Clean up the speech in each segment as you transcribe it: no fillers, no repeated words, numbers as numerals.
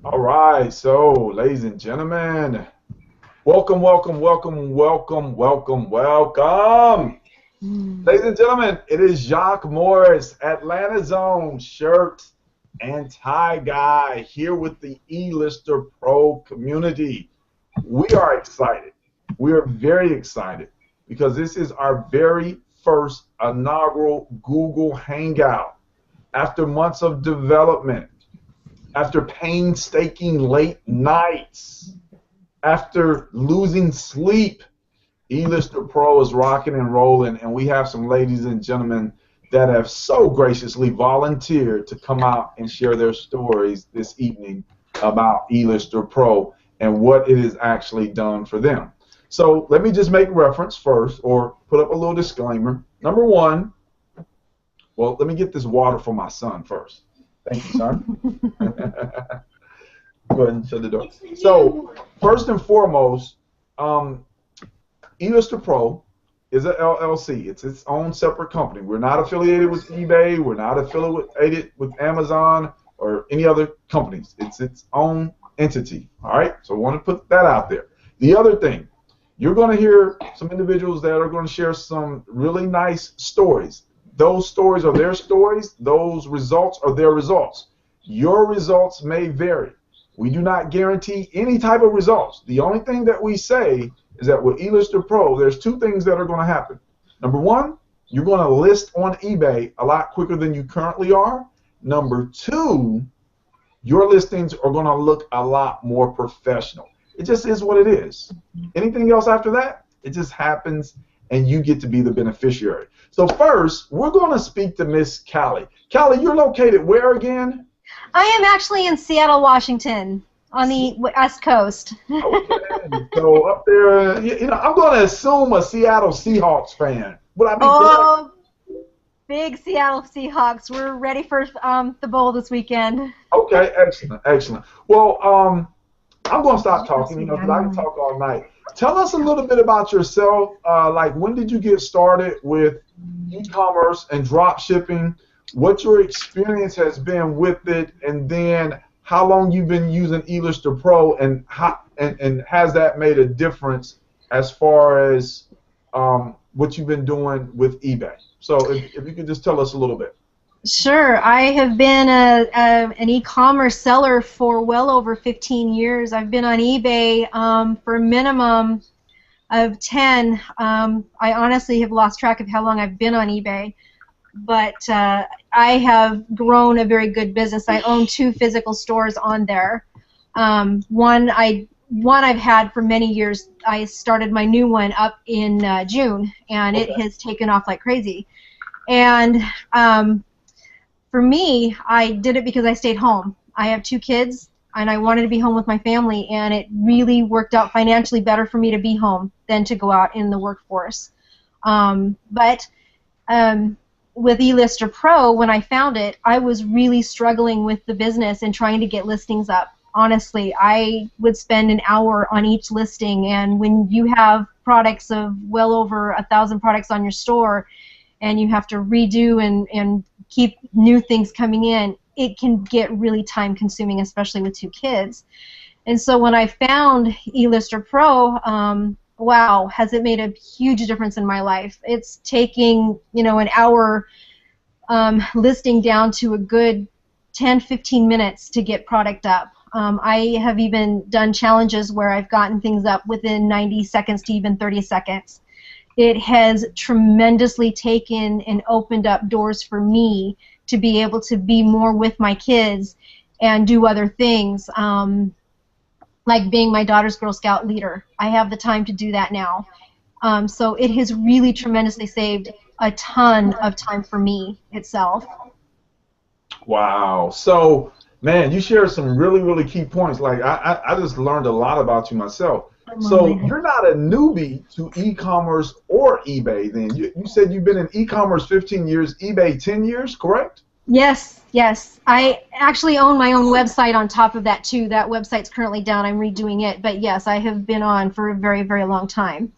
All right, so ladies and gentlemen, welcome, welcome, welcome, welcome, welcome, welcome. Ladies and gentlemen, it is Jacques Morris, Atlanta Zone shirt and tie guy here with the E-Lister Pro community. We are excited. We are very excited because this is our very first inaugural Google Hangout. After months of development, after painstaking late nights, after losing sleep, E-Lister Pro is rocking and rolling, and we have some ladies and gentlemen that have so graciously volunteered to come out and share their stories this evening about E-Lister Pro and what it has actually done for them. So let me just make reference first, or put up a little disclaimer. Number one, well, let me get this water for my son first. Thank you, son. Go ahead and shut the door. So, first and foremost, E-Lister Pro is an LLC. It's its own separate company. We're not affiliated with eBay. We're not affiliated with Amazon or any other companies. It's its own entity. All right? So, I want to put that out there. The other thing, you're going to hear some individuals that are going to share some really nice stories. Those stories are their stories. Those results are their results. Your results may vary. We do not guarantee any type of results. The only thing that we say is that with E-Lister Pro, there's two things that are going to happen. Number one, you're going to list on eBay a lot quicker than you currently are. Number two, your listings are going to look a lot more professional. It just is what it is. Anything else after that, it just happens, and you get to be the beneficiary. So first, we're going to speak to Miss Callie. Callie, you're located where again? I am actually in Seattle, Washington, on the West Coast. Okay, so up there, I'm going to assume a Seattle Seahawks fan. Would I be correct? Big Seattle Seahawks. We're ready for the bowl this weekend. Okay, excellent, excellent. Well, I'm going to stop talking, because I can talk all night. Tell us a little bit about yourself. Like, when did you get started with e-commerce and drop shipping? What your experience has been with it, and then how long you've been using E-Lister Pro, and has that made a difference as far as what you've been doing with eBay? So if you could just tell us a little bit. Sure. I have been an e-commerce seller for well over 15 years. I've been on eBay for a minimum of 10. I honestly have lost track of how long I've been on eBay. But I have grown a very good business. I own 2 physical stores on there. One I've had for many years. I started my new one up in June, and it has taken off like crazy. And for me, I did it because I stayed home. I have 2 kids, and I wanted to be home with my family, and it really worked out financially better for me to be home than to go out in the workforce. With E-Lister Pro, when I found it, I was really struggling with the business and trying to get listings up. Honestly, I would spend an hour on each listing, and when you have products of well over 1,000 products on your store, and you have to redo and keep new things coming in, it can get really time-consuming, especially with 2 kids. And so when I found E-Lister Pro, wow, has it made a huge difference in my life. It's taking, an hour listing down to a good 10-15 minutes to get product up. I have even done challenges where I've gotten things up within 90 seconds to even 30 seconds. It has tremendously taken and opened up doors for me to be able to be more with my kids and do other things. Like being my daughter's Girl Scout leader. I have the time to do that now. So it has really tremendously saved a ton of time for me itself. Wow. So, man, you shared some really, really key points. Like, I just learned a lot about you myself. So you're not a newbie to e-commerce or eBay then. You said you've been in e-commerce 15 years, eBay 10 years, correct? Yes, yes. I actually own my own website on top of that too. That website's currently down. I'm redoing it. But yes, I have been on for a very, very long time.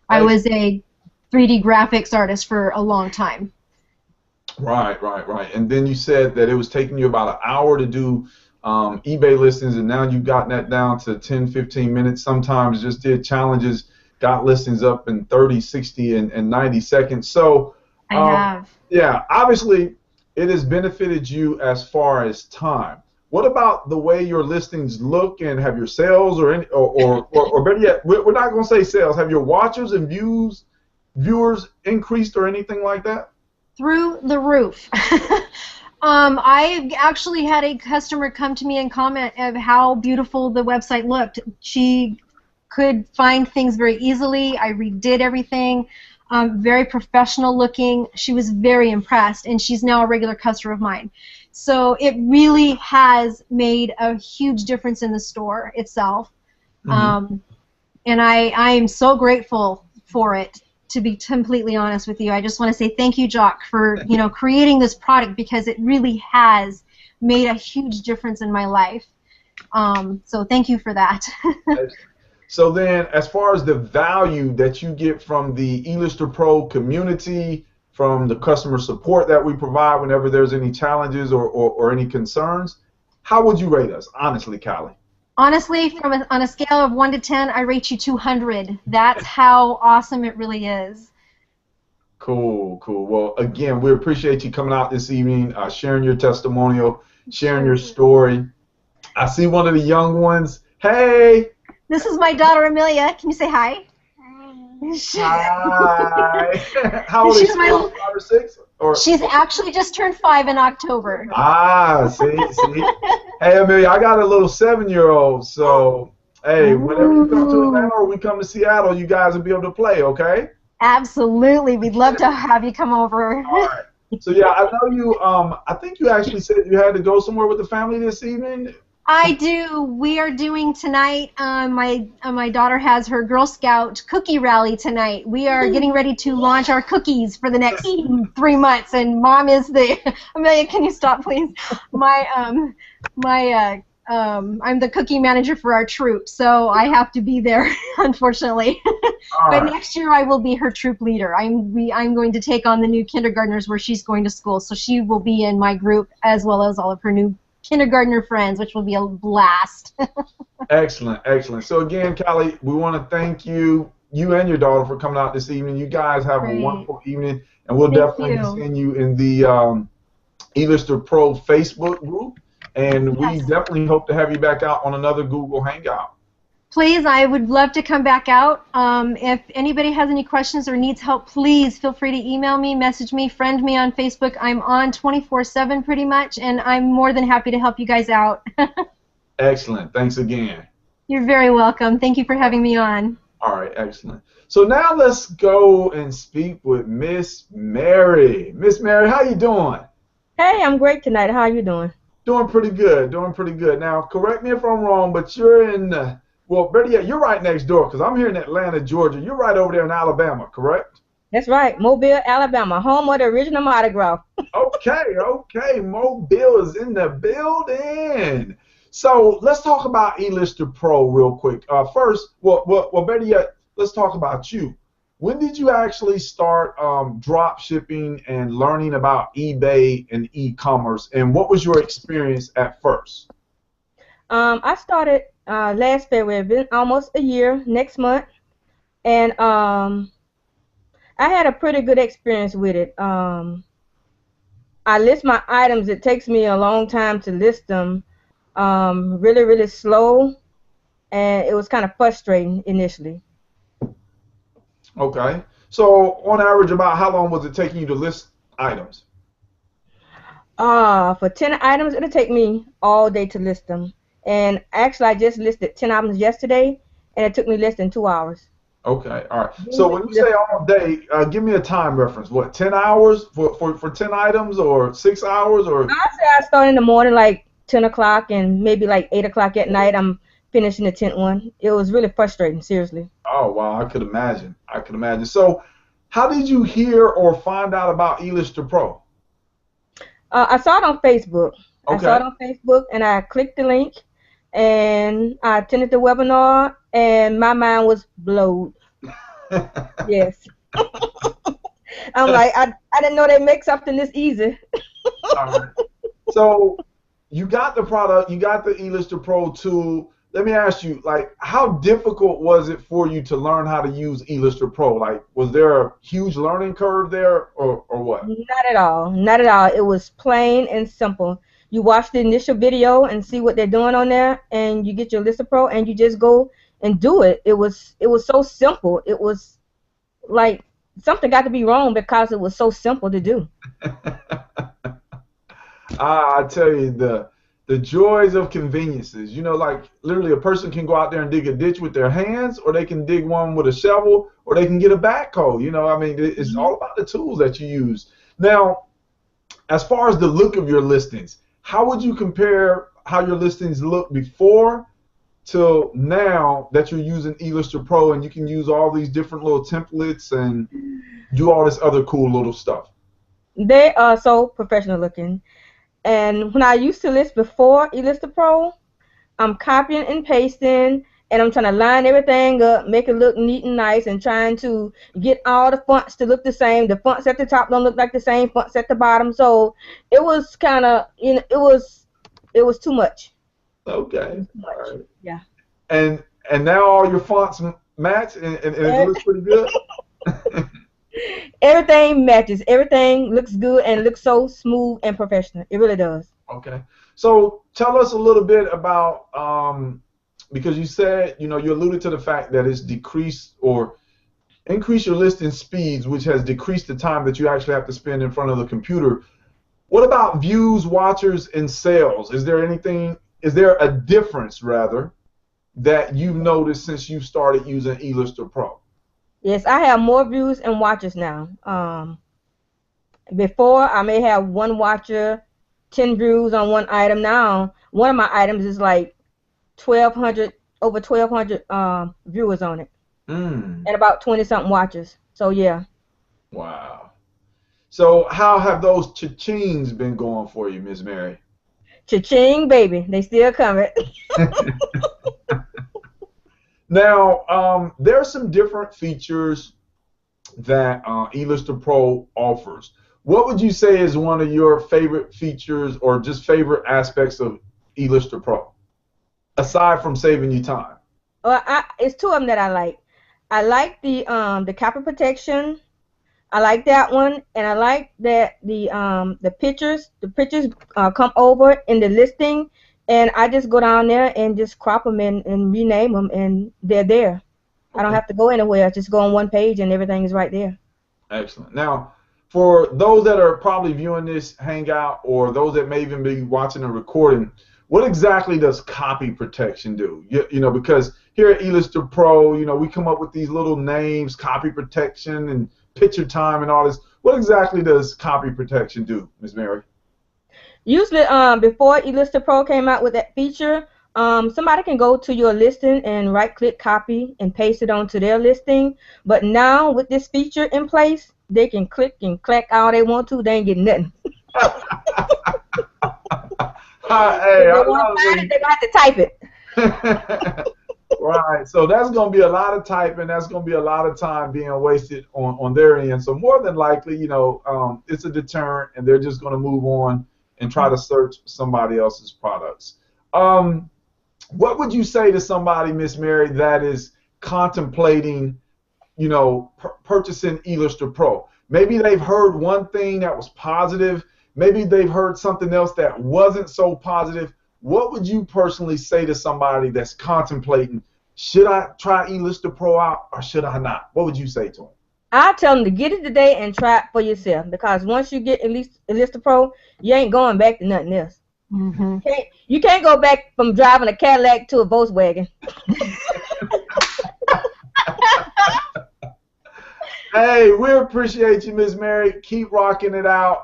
I was a 3D graphics artist for a long time. Right, right, right. And then you said that it was taking you about an hour to do eBay listings, and now you've gotten that down to 10, 15 minutes. Sometimes just did challenges, got listings up in 30, 60, and 90 seconds. So, I have. yeah, obviously it has benefited you as far as time. What about the way your listings look, and have your sales or better yet, we're not going to say sales. Have your watchers and viewers increased or anything like that? Through the roof. I actually had a customer come to me and comment of how beautiful the website looked. She could find things very easily. I redid everything. Very professional looking. She was very impressed, and she's now a regular customer of mine. So it really has made a huge difference in the store itself. Mm-hmm. And I am so grateful for it, to be completely honest with you. I just want to say thank you, Jock, for creating this product, because it really has made a huge difference in my life. So thank you for that. So then, as far as the value that you get from the eLister Pro community, from the customer support that we provide whenever there's any challenges or any concerns, how would you rate us, honestly, Callie? Honestly, on a scale of 1 to 10, I rate you 200. That's how awesome it really is. Cool, cool. Well, again, we appreciate you coming out this evening, sharing your testimonial, sharing your story. I see one of the young ones. Hey! This is my daughter, Amelia. Can you say hi? Hi. How old is she? 5 or 6? Or she's actually just turned 5 in October. See. Hey, Amelia, I got a little 7-year-old, so hey, whenever you come to Atlanta or we come to Seattle, you guys will be able to play, okay? Absolutely. We'd love to have you come over. All right. So yeah, I know you. I think you actually said you had to go somewhere with the family this evening. I do. We are doing tonight. My daughter has her Girl Scout cookie rally tonight. We are getting ready to launch our cookies for the next 3 months, and Mom is the Amelia. Can you stop, please? I'm the cookie manager for our troop, so I have to be there, unfortunately. But next year I will be her troop leader. I'm going to take on the new kindergartners where she's going to school, so she will be in my group as well as all of her new kindergartner friends, which will be a blast. Excellent, excellent. So again, Callie, we want to thank you and your daughter for coming out this evening. You guys have a wonderful evening, and we'll definitely be seeing you in the eLister Pro Facebook group, and we definitely hope to have you back out on another Google Hangout. Please, I would love to come back out. If anybody has any questions or needs help, please feel free to email me, message me, friend me on Facebook. I'm on 24/7 pretty much, and I'm more than happy to help you guys out. Excellent. Thanks again. You're very welcome. Thank you for having me on. All right, excellent. So now let's go and speak with Miss Mary. Miss Mary, how you doing? Hey, I'm great tonight. How are you doing? Doing pretty good. Doing pretty good. Now, correct me if I'm wrong, but you're in. Well, better yet, you're right next door, because I'm here in Atlanta, Georgia. You're right over there in Alabama, correct? That's right. Mobile, Alabama, home of the original Mardi Gras. Okay. Mobile is in the building. So let's talk about eLister Pro real quick. First, well, better yet, let's talk about you. When did you actually start drop shipping and learning about eBay and e-commerce, and what was your experience at first? I started last February. It's been almost a year next month, and I had a pretty good experience with it. I list my items. It takes me a long time to list them, really, really slow, and it was kind of frustrating initially. Okay. So on average, about how long was it taking you to list items? For 10 items, it'll take me all day to list them. And actually, I just listed 10 items yesterday, and it took me less than 2 hours. Okay, all right. So when you say all day, give me a time reference. What, 10 hours for 10 items, or 6 hours, or? I say I start in the morning, like 10 o'clock, and maybe like 8 o'clock at night, I'm finishing the 10th one. It was really frustrating, seriously. Oh, wow, I could imagine. So how did you hear or find out about eLister Pro? I saw it on Facebook. Okay. I saw it on Facebook, and I clicked the link, and I attended the webinar, and my mind was blown. Yes. I'm like, I didn't know they make something this easy. All right. So you got the product, you got the eLister Pro tool. Let me ask you, like, how difficult was it for you to learn how to use eLister Pro? Like, was there a huge learning curve there, or what? Not at all. Not at all. It was plain and simple. You watch the initial video and see what they're doing on there, and you get your Lister Pro, and you just go and do it. It was so simple. It was like something got to be wrong because it was so simple to do. I tell you, the joys of conveniences. You know, like literally a person can go out there and dig a ditch with their hands, or they can dig one with a shovel, or they can get a backhoe. You know, I mean, it's all about the tools that you use. Now, as far as the look of your listings, how would you compare how your listings look before till now that you're using eLister Pro and you can use all these different little templates and do all this other cool little stuff? They are so professional looking. And when I used to list before eLister Pro, I'm copying and pasting, and I'm trying to line everything up, make it look neat and nice, and trying to get all the fonts to look the same. The fonts at the top don't look like the same fonts at the bottom. So it was kind of, you know, it was too much. Okay. Too much. All right. Yeah. And now all your fonts match, and it looks pretty good. Everything matches. Everything looks good and looks so smooth and professional. It really does. Okay. So tell us a little bit about, because you said, you know, you alluded to the fact that it's decreased or increased your listing speeds, which has decreased the time that you actually have to spend in front of the computer. What about views, watchers, and sales? Is there a difference, rather, that you've noticed since you started using eLister Pro? Yes, I have more views and watchers now. Before, I may have one watcher, 10 views on one item. Now, one of my items is like 1,200, over 1,200 viewers on it, and about 20-something watchers. So, yeah. Wow. So, how have those cha-chings been going for you, Miss Mary? Cha-ching, baby. They still coming. Now, there are some different features that eLister Pro offers. What would you say is one of your favorite features or just favorite aspects of eLister Pro, aside from saving you time? Well, it's two of them that I like. I like the copy protection. I like that one, and I like that the pictures come over in the listing. And I just go down there and just crop them and rename them, and they're there. Okay. I don't have to go anywhere. I just go on one page, and everything is right there. Excellent. Now, for those that are probably viewing this Hangout or those that may even be watching a recording, what exactly does copy protection do? You know, because here at eLister Pro, you know, we come up with these little names, copy protection and picture time and all this. What exactly does copy protection do, Ms. Mary? Usually, before eLister Pro came out with that feature, somebody can go to your listing and right-click copy and paste it onto their listing. But now, with this feature in place, they can click and clack all they want to. They ain't getting nothing. Hey, if they want to find it, they're going to have to type it. Right. So that's going to be a lot of typing. That's going to be a lot of time being wasted on their end. So more than likely, you know, it's a deterrent, and they're just going to move on and try to search somebody else's products. What would you say to somebody, Miss Mary, that is contemplating, you know, purchasing eLister Pro? Maybe they've heard one thing that was positive. Maybe they've heard something else that wasn't so positive. What would you personally say to somebody that's contemplating, should I try eLister Pro out or should I not? What would you say to them? I tell them to get it today and try it for yourself, because once you get eLister Pro, you ain't going back to nothing else. Mm-hmm. You can't go back from driving a Cadillac to a Volkswagen. Hey, we appreciate you, Miss Mary. Keep rocking it out.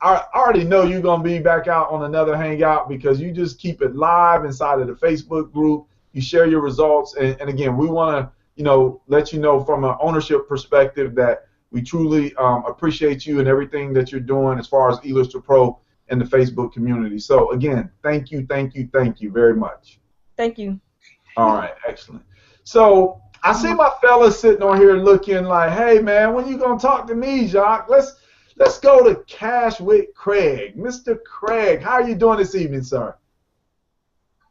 I already know you're going to be back out on another Hangout because you just keep it live inside of the Facebook group. You share your results. And again, we want to, you know, let you know from an ownership perspective that we truly appreciate you and everything that you're doing as far as eLister Pro and the Facebook community. So, again, thank you very much. Thank you. All right, excellent. So, I see my fellas sitting on here looking like, hey, man, when you going to talk to me, Jacques? Let's go to Cash with Craig. Mr. Craig, how are you doing this evening, sir?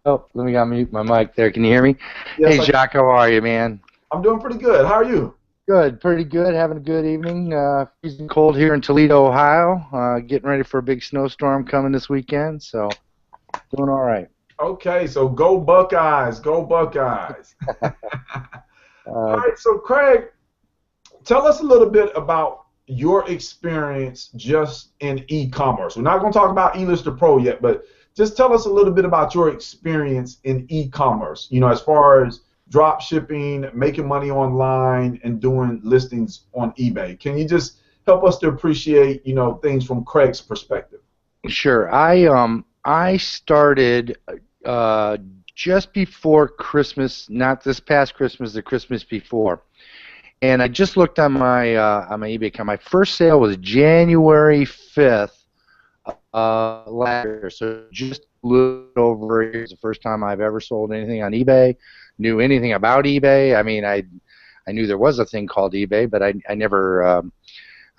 Oh, let me unmute my mic there. Can you hear me? Yes, Hey, Jacques, how are you, man? I'm doing pretty good. How are you? Good, pretty good. Having a good evening. Freezing cold here in Toledo, Ohio. Getting ready for a big snowstorm coming this weekend, so doing all right. Okay, so go Buckeyes. Go Buckeyes. All right, so Craig, tell us a little bit about your experience just in e-commerce. We're not going to talk about eLister Pro yet, but just tell us a little bit about your experience in e-commerce, you know, as far as drop shipping, making money online, and doing listings on eBay. Can you just help us to appreciate, you know, things from Craig's perspective? Sure. I started just before Christmas, not this past Christmas, the Christmas before. And I just looked on my eBay account. My first sale was January 5th last year, so just a little over a year. It's the first time I've ever sold anything on eBay, knew anything about eBay. I mean, I knew there was a thing called eBay, but I never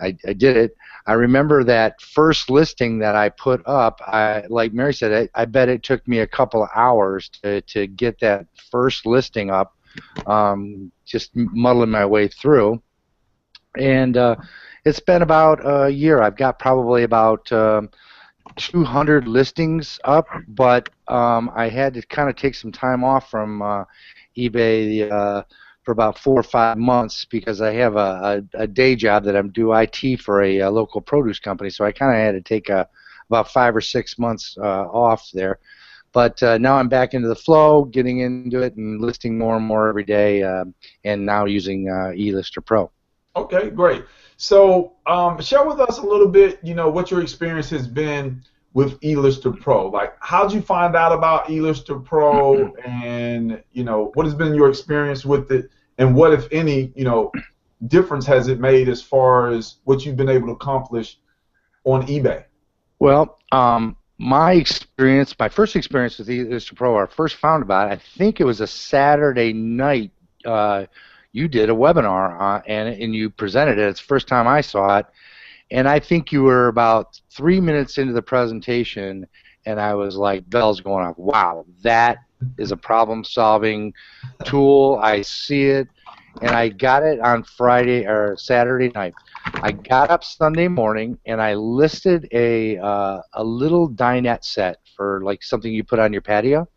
I did it. I remember that first listing that I put up, like Mary said, I bet it took me a couple of hours to get that first listing up, just muddling my way through. And it's been about a year. I've got probably about 200 listings up, but I had to kind of take some time off from eBay for about 4 or 5 months because I have a day job that I'm do IT for a local produce company, so I kind of had to take about 5 or 6 months off there. But now I'm back into the flow, getting into it and listing more and more every day, and now using eLister Pro. Okay, great. So share with us a little bit, you know, what your experience has been with eLister Pro. Like, how'd you find out about eLister Pro, and, you know, what has been your experience with it, and what, if any, you know, difference has it made as far as what you've been able to accomplish on eBay? Well, my first experience with eLister Pro, I first found about it, I think it was a Saturday night. You did a webinar and you presented it. It's the first time I saw it, and I think you were about 3 minutes into the presentation, and I was like, bells going off. Wow, that is a problem-solving tool. I see it, and I got it on Friday or Saturday night. I got up Sunday morning, and I listed a little dinette set for like something you put on your patio.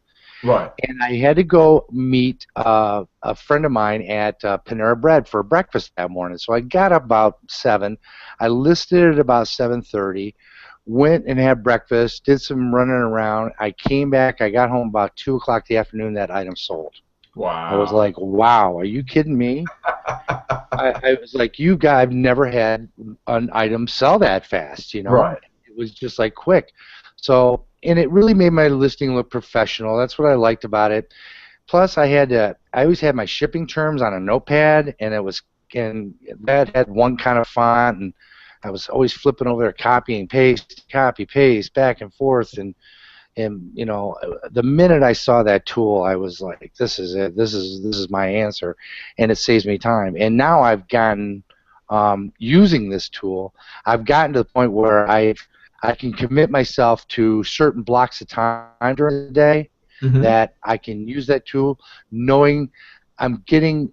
Right. And I had to go meet a friend of mine at Panera Bread for breakfast that morning. So I got up about 7. I listed it about 7:30, went and had breakfast, did some running around. I came back. I got home about 2 o'clock the afternoon. That item sold. Wow. I was like, wow, are you kidding me? I was like, you guys, I've never had an item sell that fast, you know? Right. It was just like quick. So, and it really made my listing look professional. That's what I liked about it. Plus, I always had my shipping terms on a notepad, and that had one kind of font, and I was always flipping over there, copy, paste, back and forth, and you know, the minute I saw that tool, I was like, this is it. This is my answer, and it saves me time. And now I've gotten using this tool, I've gotten to the point where I can commit myself to certain blocks of time during the day that I can use that tool, knowing I'm getting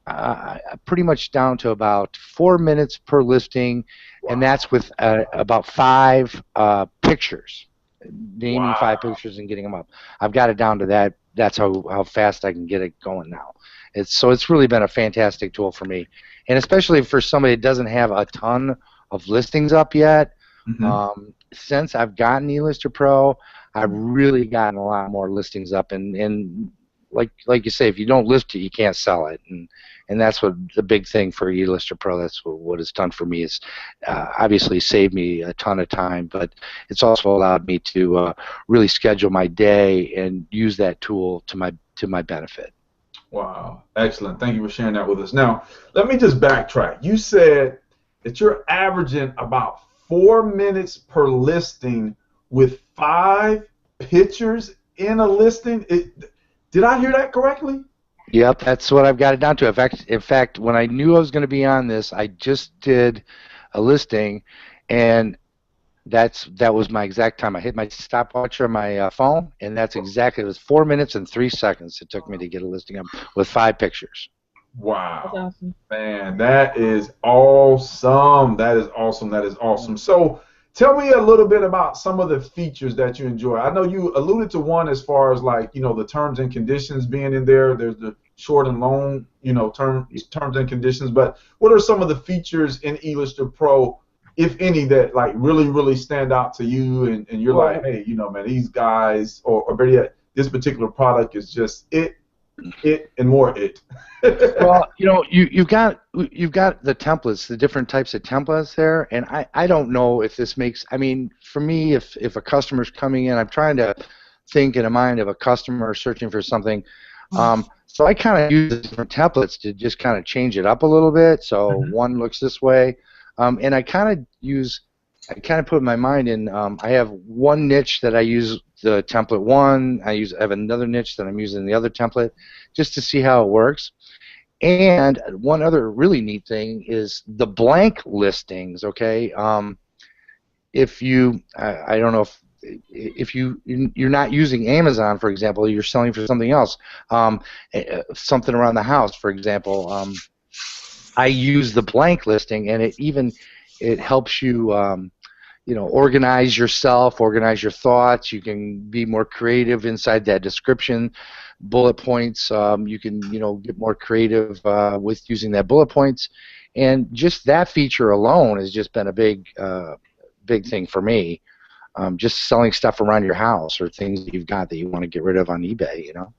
pretty much down to about 4 minutes per listing, and that's with about 5 pictures, naming 5 pictures and getting them up. I've got it down to that. That's how fast I can get it going now. So it's really been a fantastic tool for me, and especially for somebody that doesn't have a ton of listings up yet. Since I've gotten eLister Pro, I've really gotten a lot more listings up, and like you say, if you don't list it, you can't sell it, and that's what the big thing for eLister Pro. That's what it's done for me. Is obviously saved me a ton of time, but it's also allowed me to really schedule my day and use that tool to my benefit. Wow, excellent. Thank you for sharing that with us. Now, let me just backtrack. You said that you're averaging about 4 minutes per listing with 5 pictures in a listing. Did I hear that correctly? Yep, that's what I've got it down to. In fact, when I knew I was going to be on this, I just did a listing, and that was my exact time. I hit my stopwatch on my phone, and that's exactly, it was 4 minutes and 3 seconds it took me to get a listing up with 5 pictures. Wow. That's awesome. Man, that is awesome. That is awesome. That is awesome. So tell me a little bit about some of the features that you enjoy. I know you alluded to one as far as like, you know, the terms and conditions being in there. There's the short and long, you know, terms and conditions. But what are some of the features in eLister Pro, if any, that like really stand out to you and you're like, hey, you know, man, these guys, or better yet, this particular product is just it and more it. Well, you know, you've got the templates, the different types of templates there, and I don't know if this makes, I mean, for me, if a customer's coming in, I'm trying to think in the mind of a customer searching for something, so I kind of use the different templates to just kind of change it up a little bit, so one looks this way, and I kind of put my mind in, I have one niche that I use the template one, I have another niche that I'm using the other template, just to see how it works. And one other really neat thing is the blank listings, okay? If you, I don't know if you're not using Amazon, for example, you're selling for something else, something around the house, for example, I use the blank listing, and it helps you, you know, organize yourself, organize your thoughts. You can be more creative inside that description, bullet points. You can, you know, get more creative with using that bullet points, and just that feature alone has just been a big thing for me. Just selling stuff around your house or things that you've got that you want to get rid of on eBay, you know.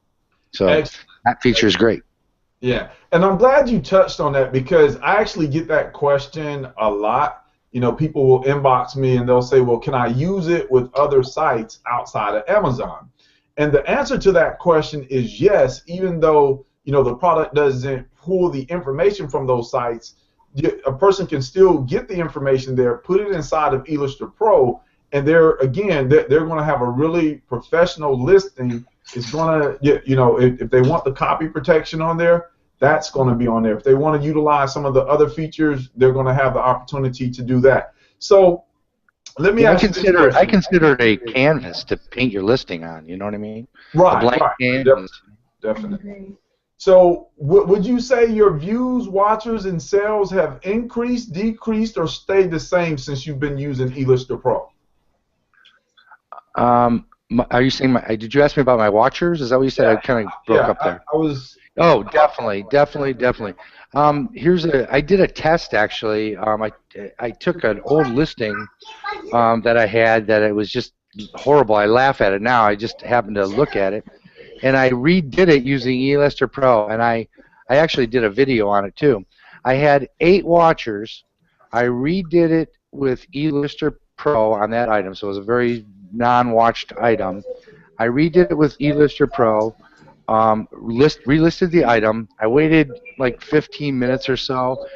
So that feature is great. Yeah, and I'm glad you touched on that because I actually get that question a lot. You know, people will inbox me and they'll say, well, can I use it with other sites outside of Amazon? And the answer to that question is yes, even though, you know, the product doesn't pull the information from those sites, a person can still get the information there, put it inside of eLister Pro, and they're going to have a really professional listing. It's going to, you know, if they want the copy protection on there, that's going to be on there. If they want to utilize some of the other features, they're going to have the opportunity to do that. So let me ask you this question. I consider it a canvas to paint your listing on. You know what I mean? Right. A blank canvas. Definitely. So would you say your views, watchers, and sales have increased, decreased, or stayed the same since you've been using eLister Pro? Are you saying did you ask me about my watchers? Is that what you said? Yeah. I kind of broke up there. I was. Oh, definitely. I did a test actually. I took an old listing that I had that it was just horrible. I laugh at it now. I just happened to look at it, and I redid it using eLister Pro, and I actually did a video on it too. I had 8 watchers. I redid it with eLister Pro on that item, so it was a very non-watched item. I redid it with eLister Pro. Relisted the item. I waited like 15 minutes or so,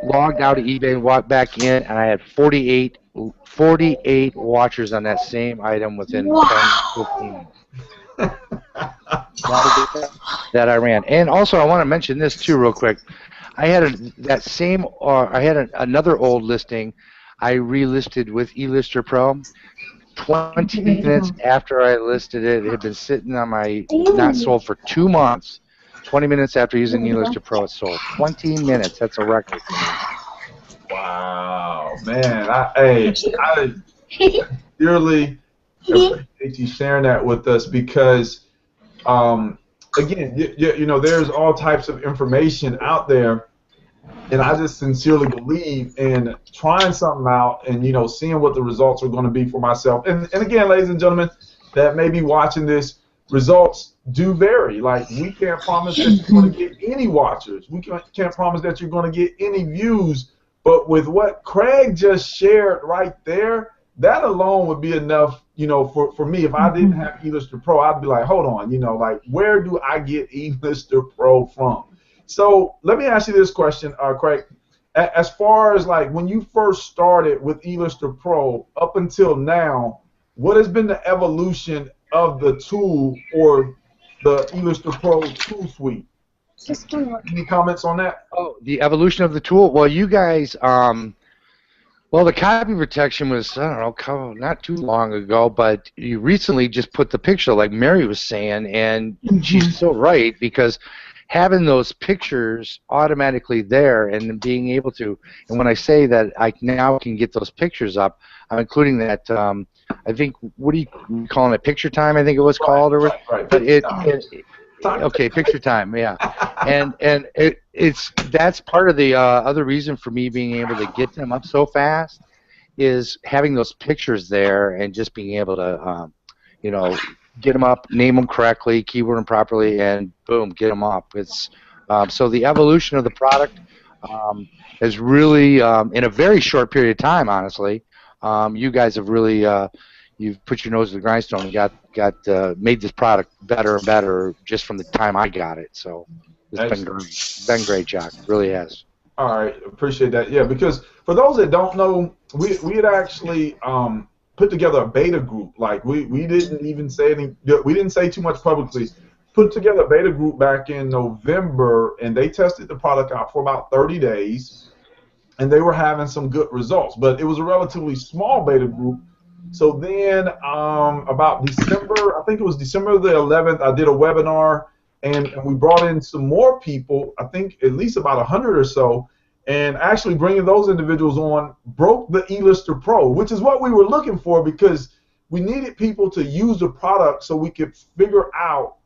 logged out of eBay and walked back in, and I had 48 watchers on that same item within 10 to 15 minutes. That I ran. And also I want to mention this too real quick. I had another old listing I relisted with eLister Pro. 20 minutes after I listed it, it had been sitting on my not sold for 2 months. 20 minutes after using eLister Pro, it sold. 20 minutes. That's a record for me. Wow, man. I sincerely appreciate you sharing that with us because, again, you know, there's all types of information out there. And I just sincerely believe in trying something out and, you know, seeing what the results are going to be for myself. And again, ladies and gentlemen, that may be watching this, results do vary. Like, we can't promise that you're going to get any watchers. We can't promise that you're going to get any views. But with what Craig just shared right there, that alone would be enough, you know, for me. If I didn't have eLister Pro, I'd be like, hold on, you know, like, where do I get eLister Pro from? So let me ask you this question, Craig. As far as like when you first started with eLister Pro up until now, what has been the evolution of the tool or the eLister Pro tool suite? Any comments on that? Oh, the evolution of the tool. Well, you guys, Well, the copy protection was, I don't know, not too long ago, but you recently just put the picture, like Mary was saying, and she's so right, because having those pictures automatically there and being able to, and when I say that I now can get those pictures up, I'm including that, I think, what are you calling it, picture time, I think it was called, or Right. but okay, picture time, yeah, and that's part of the other reason for me being able to get them up so fast is having those pictures there and just being able to, get them up, name them correctly, keyword them properly, and boom, get them up. It's so the evolution of the product is really in a very short period of time. Honestly, you guys have really you've put your nose to the grindstone and got made this product better and better just from the time I got it. So it's been great. Been great, Jock. It really has. All right, appreciate that. Yeah, because for those that don't know, we had actually put together a beta group. Like we didn't even say we didn't say too much publicly. Put together a beta group back in November, and they tested the product out for about 30 days, and they were having some good results. But it was a relatively small beta group. So then about December, I think it was December the 11th, I did a webinar, and we brought in some more people, I think at least about 100 or so, and actually bringing those individuals on broke the eLister Pro, which is what we were looking for, because we needed people to use the product so we could figure out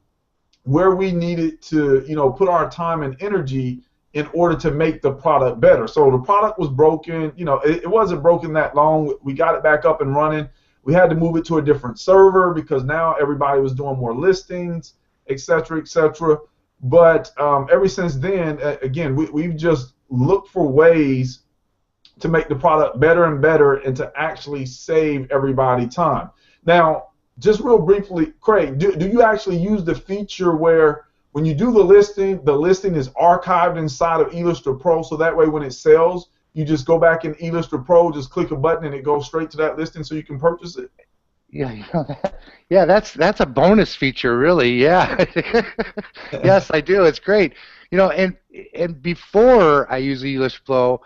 where we needed to, put our time and energy in order to make the product better. So the product was broken. It wasn't broken that long. We got it back up and running. We had to move it to a different server because now everybody was doing more listings, et cetera, et cetera. But ever since then, again, we've just looked for ways to make the product better and better and to actually save everybody time. Now, just real briefly, Craig, do you actually use the feature where when you do the listing is archived inside of eLister Pro, so that way when it sells, you just go back in eLister Pro, just click a button, and it goes straight to that listing so you can purchase it? Yeah, that's a bonus feature, really. Yeah, yes, I do. It's great. And before I use eLister Pro,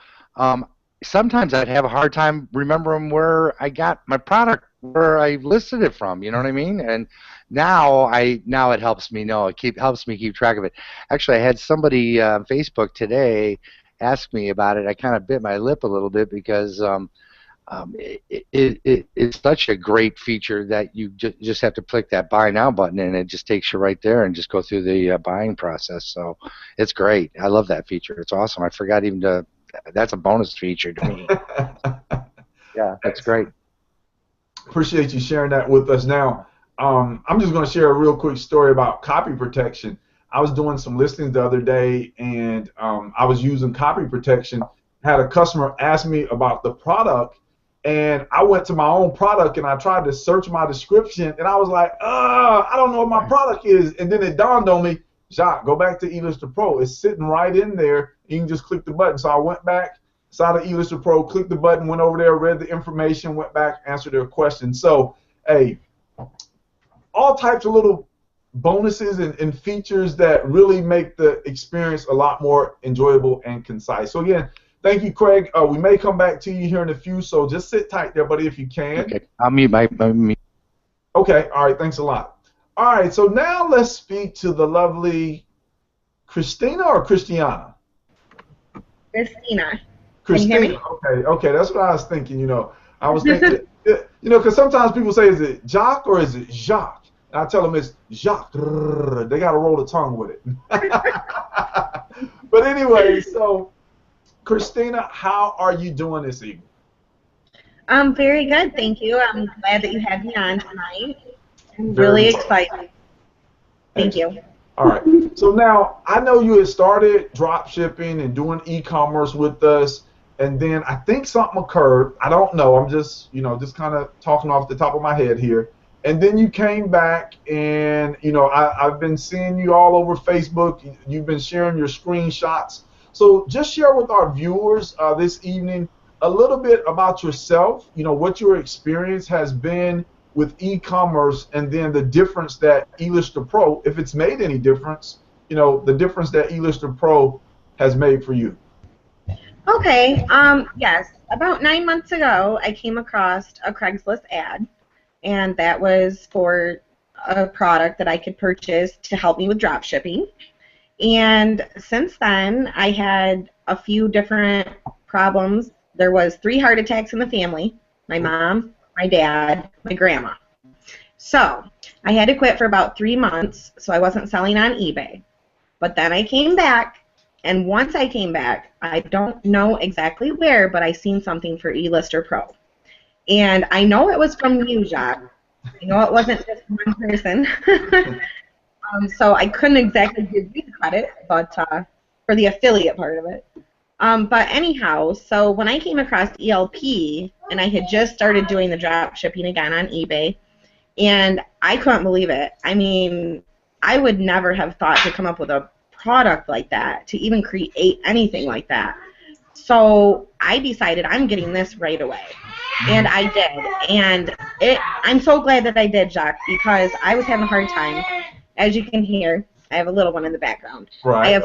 sometimes I'd have a hard time remembering where I got my product, where I listed it from. You know what I mean? And now it helps me know. It helps me keep track of it. Actually, I had somebody on Facebook today ask me about it. I kind of bit my lip a little bit because it's such a great feature that you just have to click that buy now button and it just takes you right there and just go through the buying process. So it's great. I love that feature. It's awesome. I forgot even to. That's a bonus feature to me. Yeah, that's great. Appreciate you sharing that with us. Now, I'm just going to share a real quick story about copy protection. I was doing some listings the other day, and I was using copy protection. Had a customer ask me about the product, and I went to my own product, and I tried to search my description, and I was like, I don't know what my product is. And then it dawned on me, Jacques, go back to eLister Pro. It's sitting right in there. You can just click the button. So I went back, saw the eLister Pro, clicked the button, went over there, read the information, went back, answered their question. So, hey, all types of little bonuses and features that really make the experience a lot more enjoyable and concise. So, again, thank you, Craig. We may come back to you here in a few, so just sit tight there, buddy, if you can. Okay, I'll mute my. Okay, all right, thanks a lot. All right, so now let's speak to the lovely Christina or Christiana? Christina. Christina. Can you hear me? Okay, that's what I was thinking. I was thinking, because sometimes people say, is it Jacques or is it Jacques? And I tell them it's Jacques. They got to roll the tongue with it. But anyway, so Christina, how are you doing this evening? I'm very good, thank you. I'm glad that you had me on tonight. I'm really excited. Thank you. All right. So now I know you had started drop shipping and doing e-commerce with us, and then I think something occurred. I don't know. I'm just, just kind of talking off the top of my head here. And then you came back, and I've been seeing you all over Facebook. You've been sharing your screenshots. So just share with our viewers this evening a little bit about yourself. What your experience has been with e-commerce, and then the difference that eLister Pro, if it's made any difference, the difference that eLister Pro has made for you. Okay. Yes. About 9 months ago, I came across a Craigslist ad, and that was for a product that I could purchase to help me with drop shipping. And since then, I had a few different problems. There was 3 heart attacks in the family: my mom, my dad, my grandma. So I had to quit for about 3 months, so I wasn't selling on eBay. But then I came back, and once I came back, I don't know exactly where, but I seen something for eLister Pro. And I know it was from you, Jacques. I know it wasn't just one person. So I couldn't exactly give you the credit, but for the affiliate part of it. But anyhow, so when I came across ELP, and I had just started doing the drop shipping again on eBay, and I couldn't believe it. I mean, I would never have thought to come up with a product like that, to even create anything like that. So I decided I'm getting this right away. And I did. And I'm so glad that I did, Jacques, because I was having a hard time. As you can hear, I have a little one in the background. Right.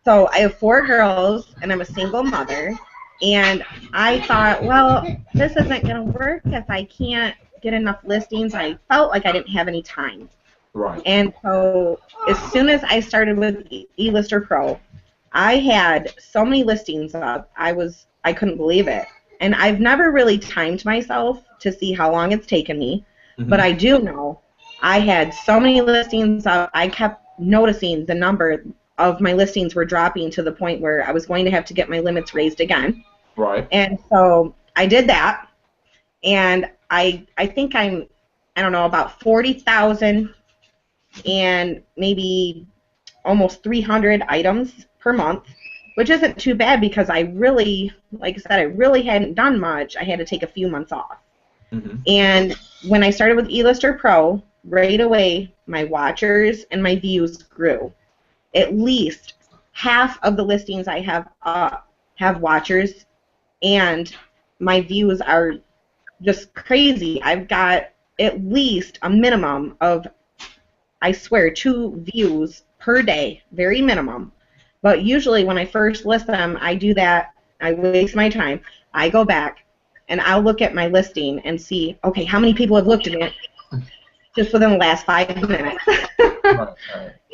So I have 4 girls, and I'm a single mother. And I thought, well, this isn't going to work if I can't get enough listings. I felt like I didn't have any time. Right. And so as soon as I started with eLister Pro, I had so many listings up, I couldn't believe it. And I've never really timed myself to see how long it's taken me, but I do know I had so many listings up, I kept noticing the number of my listings were dropping to the point where I was going to have to get my limits raised again. Right. And so I did that, and I think I don't know, about 40,000 and maybe almost 300 items per month, which isn't too bad because I really, like I said, I really hadn't done much. I had to take a few months off. And when I started with eLister Pro, right away my watchers and my views grew. At least half of the listings I have up have watchers, and my views are just crazy. I've got at least a minimum of, I swear, 2 views per day, very minimum. But usually when I first list them, I do that, I waste my time. I go back and I'll look at my listing and see, okay, how many people have looked at it just within the last 5 minutes. Right.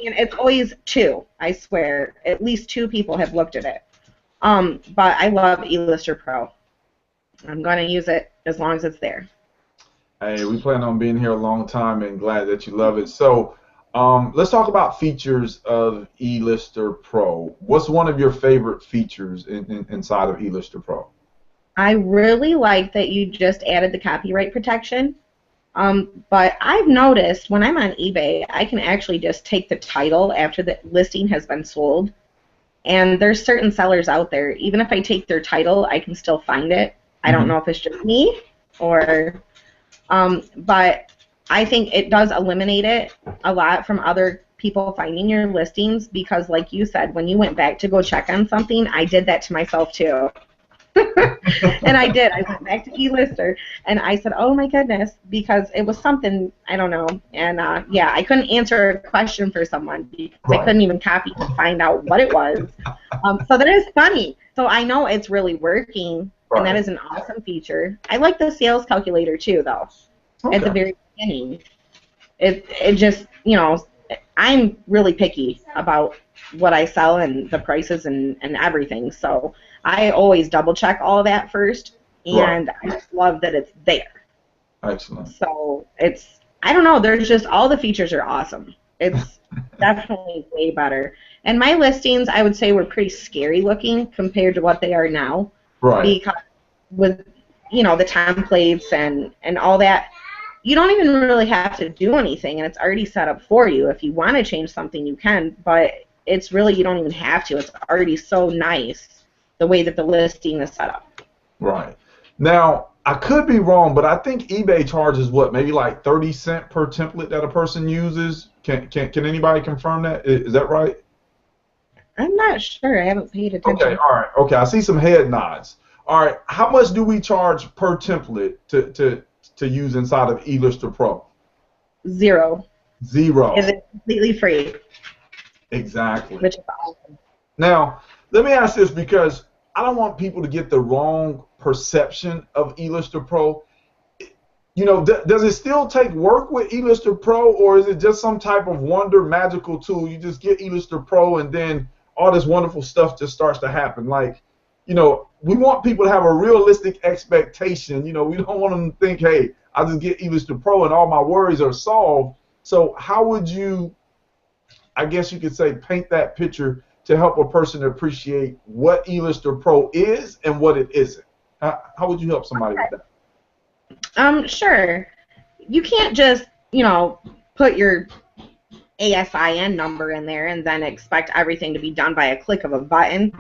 And it's always 2, I swear. At least 2 people have looked at it. But I love eLister Pro. I'm going to use it as long as it's there. Hey, we plan on being here a long time and glad that you love it. So let's talk about features of eLister Pro. What's one of your favorite features inside of eLister Pro? I really like that you just added the copyright protection. But I've noticed when I'm on eBay, I can actually just take the title after the listing has been sold. And there's certain sellers out there, even if I take their title, I can still find it. I don't know if it's just me or, but I think it does eliminate it a lot from other people finding your listings because, like you said, when you went back to go check on something, I did that to myself too. And I did. I went back to eLister, and I said, oh, my goodness, because it was something, I don't know. And, yeah, I couldn't answer a question for someone because I couldn't even copy to find out what it was. So that is funny. So I know it's really working, and that is an awesome feature. I like the sales calculator, too, though, at the very beginning. It just, you know, I'm really picky about what I sell and the prices and everything, so I always double check all of that first, and I just love that it's there. Excellent. So it's, I don't know, there's just, all the features are awesome. It's definitely way better. And my listings, I would say, were pretty scary looking compared to what they are now. Right. Because with, you know, the templates and all that, you don't even really have to do anything, and it's already set up for you. If you want to change something, you can, but it's really, you don't even have to. It's already so nice the way that the listing is set up. Right. Now, I could be wrong, but I think eBay charges what, maybe like 30 cents per template that a person uses? Can anybody confirm that? Is that right? I'm not sure. I haven't paid attention. Okay, all right. Okay, I see some head nods. All right, how much do we charge per template to use inside of eLister Pro? 0. 0. Is it completely free? Exactly. Which is awesome. Now, Let me ask this because I don't want people to get the wrong perception of eLister Pro. You know, does it still take work with eLister Pro, or is it just some type of wonder magical tool? You just get eLister Pro and then all this wonderful stuff just starts to happen. Like, you know, we want people to have a realistic expectation. You know, we don't want them to think, hey, I'll just get eLister Pro and all my worries are solved. So how would you, I guess you could say, paint that picture to help a person appreciate what eLister Pro is and what it isn't? How would you help somebody with that? Sure. You can't just, you know, put your ASIN number in there and then expect everything to be done by a click of a button.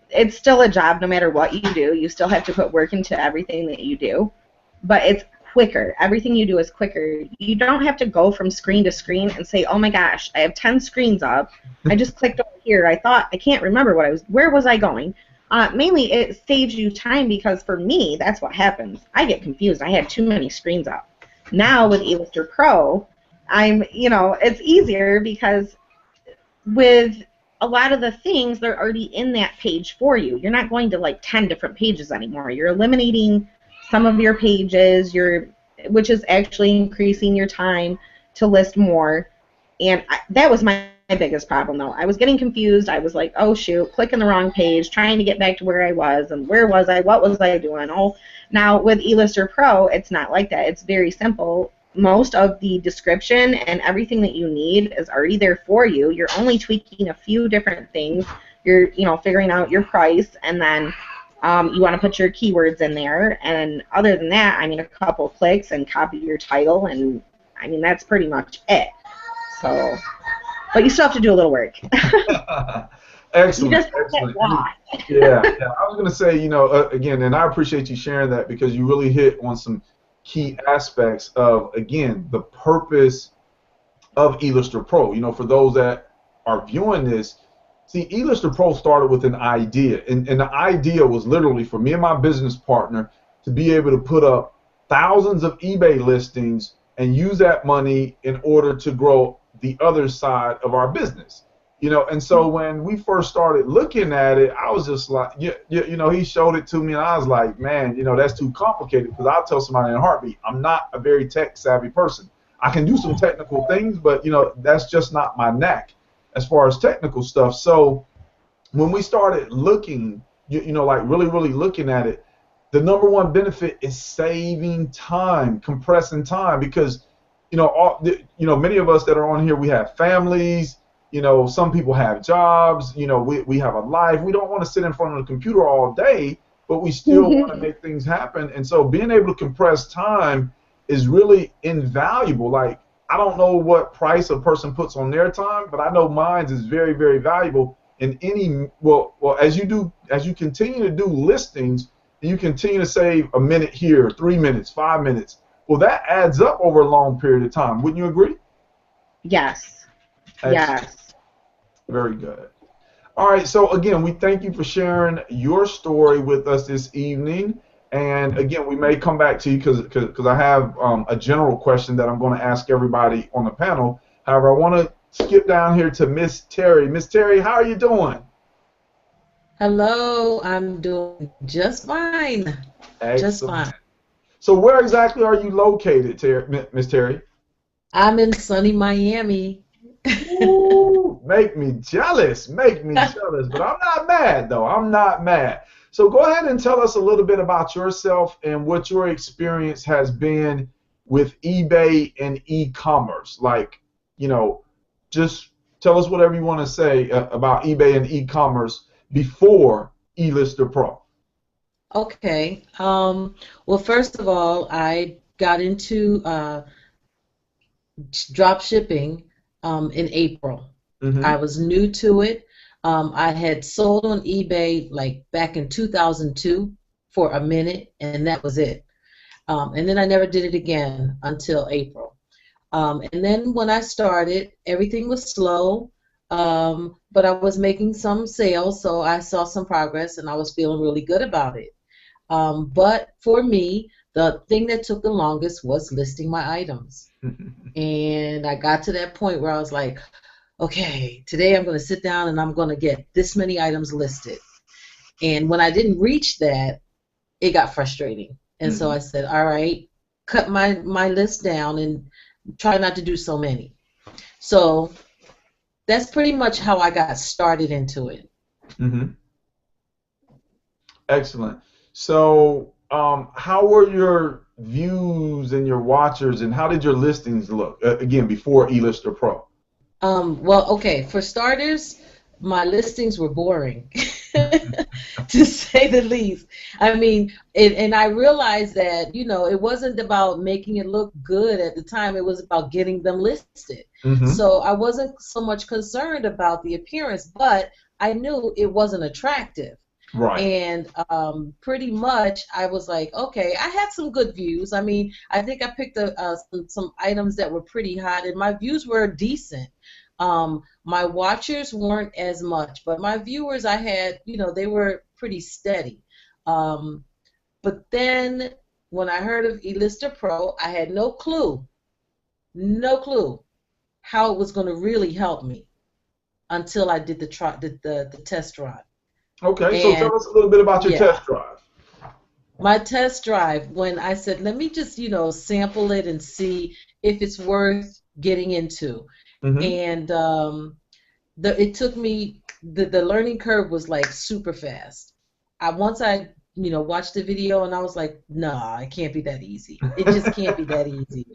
It's still a job no matter what you do. You still have to put work into everything that you do, but it's quicker. Everything you do is quicker. You don't have to go from screen to screen and say, oh my gosh, I have 10 screens up. I just clicked over here. I can't remember where was I going? Mainly, it saves you time because for me, that's what happens. I get confused. I had too many screens up. Now with eLister Pro, it's easier because with a lot of the things, they're already in that page for you. You're not going to like 10 different pages anymore. You're eliminating some of your pages, which is actually increasing your time to list more. And that was my biggest problem, though. I was getting confused. I was like, oh, shoot, clicking the wrong page, trying to get back to where I was, and where was I, what was I doing? Oh, now with eLister Pro, it's not like that. It's very simple. Most of the description and everything that you need is already there for you. You're only tweaking a few different things. You're, figuring out your price, and then you want to put your keywords in there. And other than that, a couple clicks and copy your title, and that's pretty much it. So, but you still have to do a little work. Excellent. You just excellent. Yeah. I was going to say, again, and I appreciate you sharing that because you really hit on some key aspects of, again, the purpose of eLister Pro. For those that are viewing this, see, eLister Pro started with an idea, and the idea was literally for me and my business partner to be able to put up thousands of eBay listings and use that money in order to grow the other side of our business. And so when we first started looking at it, I was just like, he showed it to me, and I was like, man, that's too complicated, because I'll tell somebody in a heartbeat, I'm not a very tech-savvy person. I can do some technical things, but, that's just not my knack as far as technical stuff. So when we started looking, like really looking at it, the number one benefit is saving time, compressing time, because, many of us that are on here, we have families. Some people have jobs. We have a life. We don't want to sit in front of the computer all day, but we still want to make things happen. And so being able to compress time is really invaluable. Like, I don't know what price a person puts on their time, but I know mine is very, very valuable. In as you continue to do listings, you continue to save a minute here, 3 minutes, 5 minutes. Well, that adds up over a long period of time. Wouldn't you agree? Yes. Excellent. Yes. Very good. All right, so again, we thank you for sharing your story with us this evening. And again, we may come back to you because I have a general question that I'm going to ask everybody on the panel. However, I want to skip down here to Miss Terry. Miss Terry, how are you doing? Hello, I'm doing just fine. Excellent. Just fine. So where exactly are you located, Miss Terry? I'm in sunny Miami. Ooh, make me jealous, but I'm not mad, though. I'm not mad. So go ahead and tell us a little bit about yourself and what your experience has been with eBay and e-commerce. Like, just tell us whatever you want to say about eBay and e-commerce before eLister Pro. Okay. Well, first of all, I got into drop shipping in April. Mm-hmm. I was new to it. I had sold on eBay like back in 2002 for a minute, and that was it. And then I never did it again until April. And then when I started, everything was slow, but I was making some sales, so I saw some progress, and I was feeling really good about it. But for me, the thing that took the longest was listing my items. And I got to that point where I was like, okay, today I'm going to sit down and I'm going to get this many items listed. And when I didn't reach that, it got frustrating. And so I said, all right, cut my list down and try not to do so many. So that's pretty much how I got started into it. Excellent. So how were your views and your watchers, and how did your listings look, again, before eLister Pro? Well, okay, for starters, my listings were boring, to say the least. I mean, and I realized that, you know, it wasn't about making it look good at the time. It was about getting them listed. So I wasn't so much concerned about the appearance, but I knew it wasn't attractive. Right. And pretty much I was like, okay, I had some good views. I mean, I think I picked some items that were pretty hot, and my views were decent. My watchers weren't as much, but my viewers, I had, you know, they were pretty steady. But then when I heard of eLister Pro, I had no clue how it was going to really help me until I did the test drive. Okay, so tell us a little bit about your test drive. My test drive, when I said, let me just, you know, sample it and see if it's worth getting into. And it took me, the learning curve was like super fast. Once I, you know, watched the video and I was like, nah, it can't be that easy. It just can't be that easy.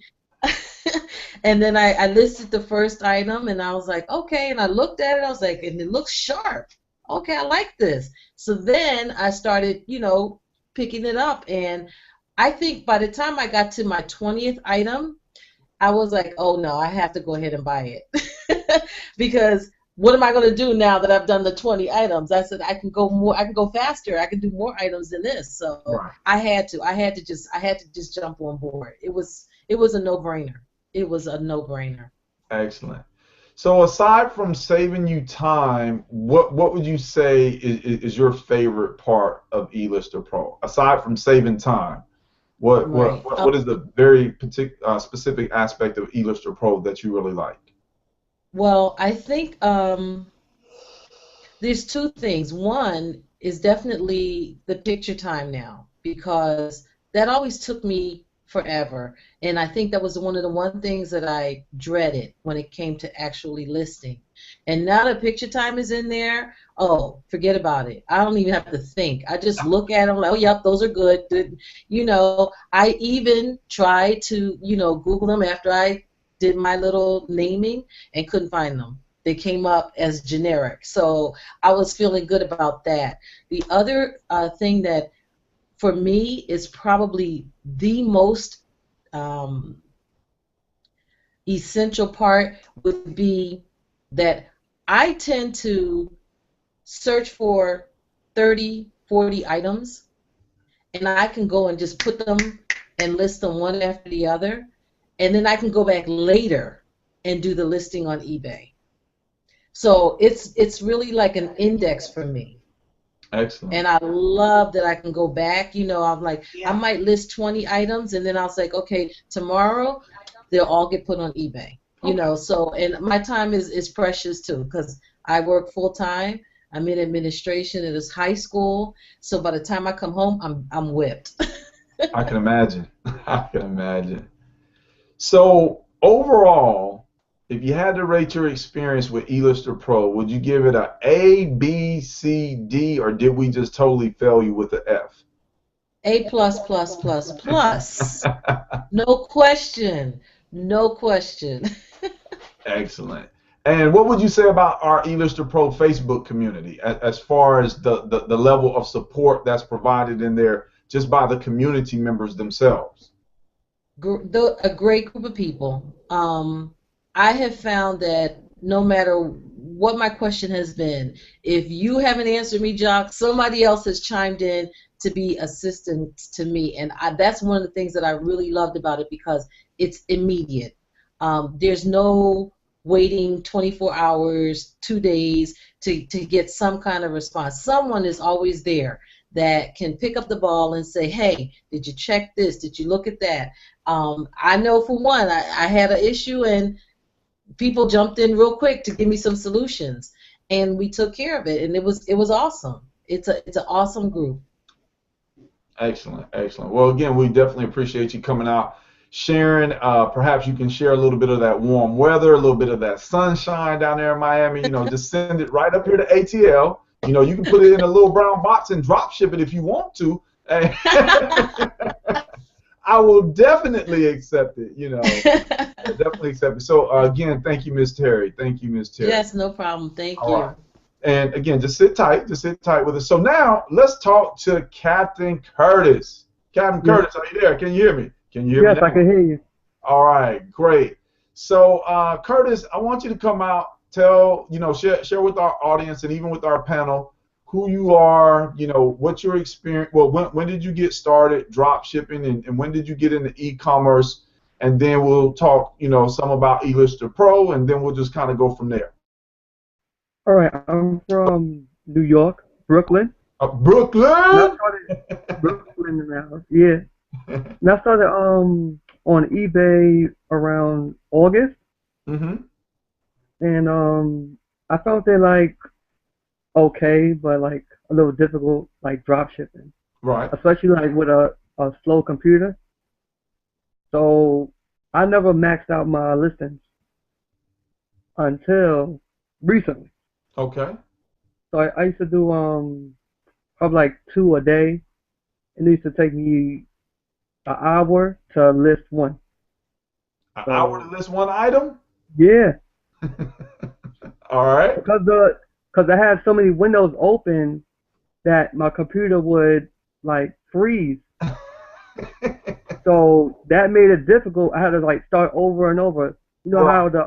And then I listed the first item and I was like, okay, and I looked at it, I was like, and it looks sharp. Okay, I like this. So then I started, you know, picking it up, and I think by the time I got to my 20th item, I was like, oh no, I have to go ahead and buy it. Because what am I going to do now that I've done the 20 items? I said I can go faster, I can do more items than this. So I had to just jump on board. It was a no-brainer. It was a no-brainer. Excellent. So aside from saving you time, what would you say is your favorite part of eLister Pro? Aside from saving time, what is the very specific aspect of eLister Pro that you really like? Well, I think there's two things. One is definitely the picture time now, because that always took me forever, and I think that was one of the things that I dreaded when it came to actually listing. And now that picture time is in there, oh, forget about it. I don't even have to think. I just look at them like, oh, yep, those are good. You know, I even tried to, you know, Google them after I did my little naming and couldn't find them. They came up as generic. So I was feeling good about that. The other thing that for me is probably the most essential part would be that I tend to search for 30, 40 items, and I can go and just put them and list them one after the other, and then I can go back later and do the listing on eBay. So it's really like an index for me. Excellent. And I love that I can go back. You know, I'm like, I might list 20 items, and then I'll say, okay, tomorrow they'll all get put on eBay. You know, so, and my time is precious too, because I work full time. I'm in administration at this high school, so by the time I come home, I'm whipped. I can imagine. I can imagine. So overall, if you had to rate your experience with eLister Pro, would you give it A, B, C, D, or did we just totally fail you with the F? A+++++. No question. No question. Excellent. And what would you say about our eLister Pro Facebook community as far as the level of support that's provided in there just by the community members themselves? A great group of people. I have found that no matter what my question has been, if you haven't answered me, Jock, somebody else has chimed in to be assistant to me, and that's one of the things that I really loved about it, because it's immediate. There's no waiting 24 hours, 2 days to get some kind of response. Someone is always there that can pick up the ball and say, hey, did you check this? Did you look at that? I know for one, I had an issue, and people jumped in real quick to give me some solutions, and we took care of it, and it was awesome. It's an awesome group. Excellent, excellent. Well, again, we definitely appreciate you coming out, sharing. Perhaps you can share a little bit of that warm weather, a little bit of that sunshine down there in Miami. You know, just send it right up here to ATL. You know, you can put it in a little brown box and drop ship it if you want to. I will definitely accept it. You know, definitely accept it. So again, thank you, Miss Terry. Thank you, Miss Terry. Yes, no problem. Thank All you. right. And again, just sit tight with us. So now let's talk to Captain Curtis. Captain Curtis, are you there? Can you hear me? Can you hear me? Yes, I can hear you. All right, great. So Curtis, I want you to come out, tell, share with our audience and even with our panel who you are, what your experience. Well, when did you get started drop shipping, and when did you get into e-commerce? And then we'll talk, some about eLister Pro, and then we'll just kind of go from there. All right, I'm from New York, Brooklyn. Brooklyn? Brooklyn now, yeah. And I started on eBay around August. Mm-hmm. And I found it like okay, but like a little difficult, like drop shipping. Right. Especially like with a slow computer. So I never maxed out my listings until recently. Okay. So I used to do probably like 2 a day. It used to take me an hour to list one. An hour to list one item? Yeah. All right. Because I had so many windows open that my computer would like freeze. So that made it difficult. I had to like start over and over. You know how the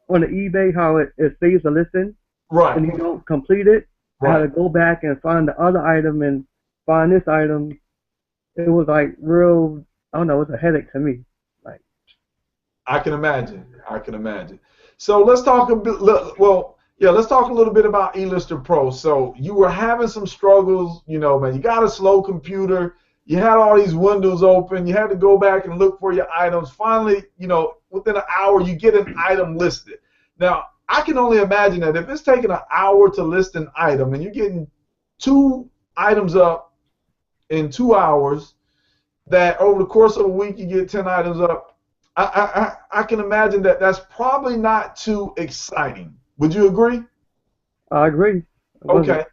on the eBay how it saves the listing? Right. And you don't complete it. Right. I had to go back and find the other item and find this item. It was like real, I don't know, it was a headache to me. Like, I can imagine. So let's talk a bit. Let's talk a little bit about eLister Pro. So you were having some struggles, man. You got a slow computer. You had all these windows open. You had to go back and look for your items. Finally, within an hour, you get an item listed. Now, I can only imagine that if it's taking an hour to list an item and you're getting 2 items up in 2 hours, that over the course of a week you get 10 items up, I can imagine that that's probably not too exciting. Would you agree? I agree. Okay.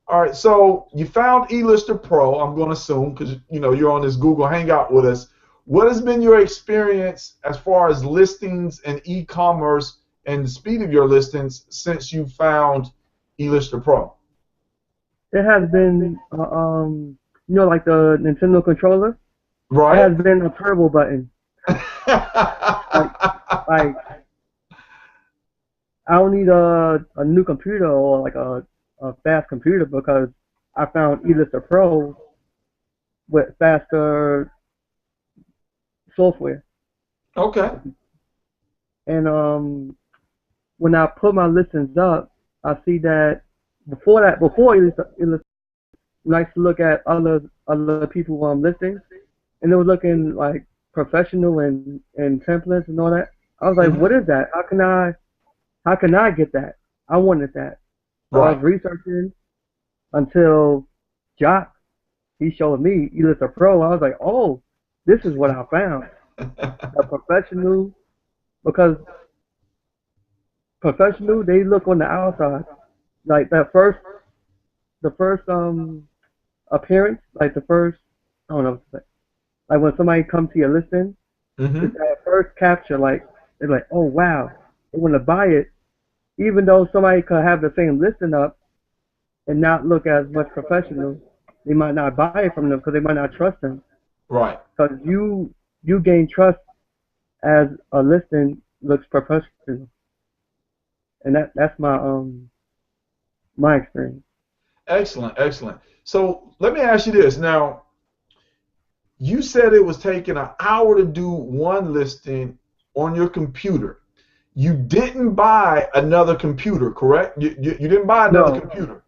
All right. So you found eLister Pro, I'm going to assume, because you're on this Google Hangout with us. What has been your experience as far as listings and e-commerce and the speed of your listings since you found eLister Pro? It has been, like the Nintendo controller. Right. It has been a turbo button. like I don't need a new computer or like a fast computer because I found eLister Pro with faster software. Okay. And when I put my listings up, I see that before eLister, nice to look at other people listings, and they were looking like professional and templates and all that. I was like, what is that? How can I get that? I wanted that. So I was researching until Jock, he showed me eLister Pro. I was like, oh, this is what I found. A professional, because professional, they look on the outside. Like the first appearance, like the first, I don't know what to say. Like when somebody comes to your listing, it's that first capture, like, they're like, oh wow, they want to buy it, even though somebody could have the same listing up and not look as much professional. They might not buy it from them because they might not trust them. Right. Because you gain trust as a listing looks professional, and that's my experience. Excellent. So let me ask you this now. You said it was taking an hour to do one listing on your computer. You didn't buy another computer, correct? You didn't buy another computer?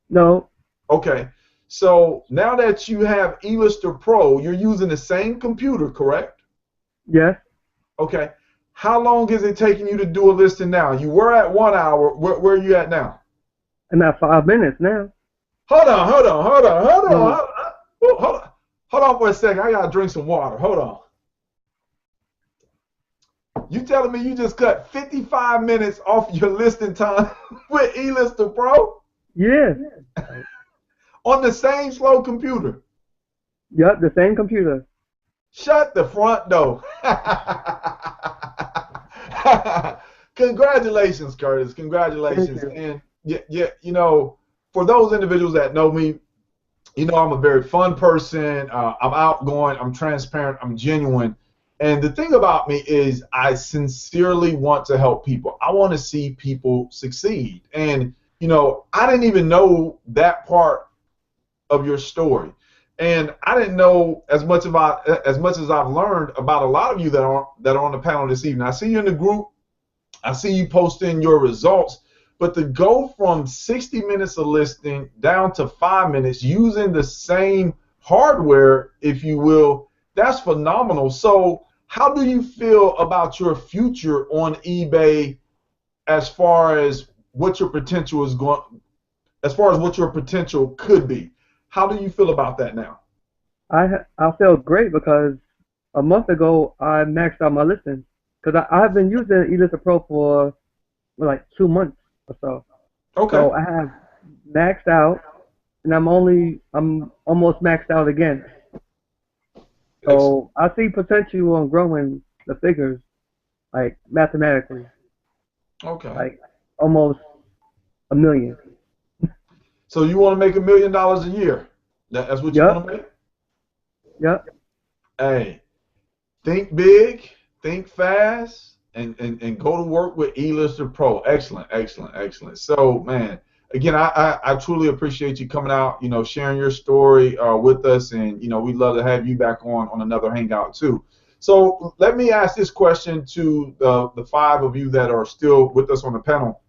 No. Okay. So now that you have eLister Pro, you're using the same computer, correct? Yes. Okay. How long is it taking you to do a listing now? You were at 1 hour. Where are you at now? I'm at 5 minutes now. Hold on. No. Hold on for a second. I gotta drink some water. Hold on. You telling me you just cut 55 minutes off your listing time with eLister Pro Yeah. on the same slow computer? Yep, the same computer. Shut the front door. Congratulations, Curtis. Congratulations. Thank you. And yeah, you know, for those individuals that know me, you know I'm a very fun person. I'm outgoing. I'm transparent. I'm genuine. And the thing about me is I sincerely want to help people. I want to see people succeed. And, you know, I didn't even know that part of your story. And I didn't know as much as I've learned about a lot of you that are on the panel this evening. I see you in the group. I see you posting your results. But to go from 60 minutes of listing down to 5 minutes using the same hardware, if you will, that's phenomenal. So how do you feel about your future on eBay as far as what your potential is going, as far as what your potential could be? How do you feel about that now? I feel great because a month ago I maxed out my listings because I've been using eLister Pro for like 2 months or so. Okay. So I have maxed out, and I'm almost maxed out again. So I see potential on growing the figures, like mathematically, Okay. like almost $1 million. So you want to make $1 million a year? That's what you want to make? Yep. Hey, think big, think fast, and go to work with eLister Pro. Excellent, excellent, excellent. So, man, again, I truly appreciate you coming out, you know, sharing your story with us, and, you know, we'd love to have you back on another Hangout, too. So let me ask this question to the 5 of you that are still with us on the panel.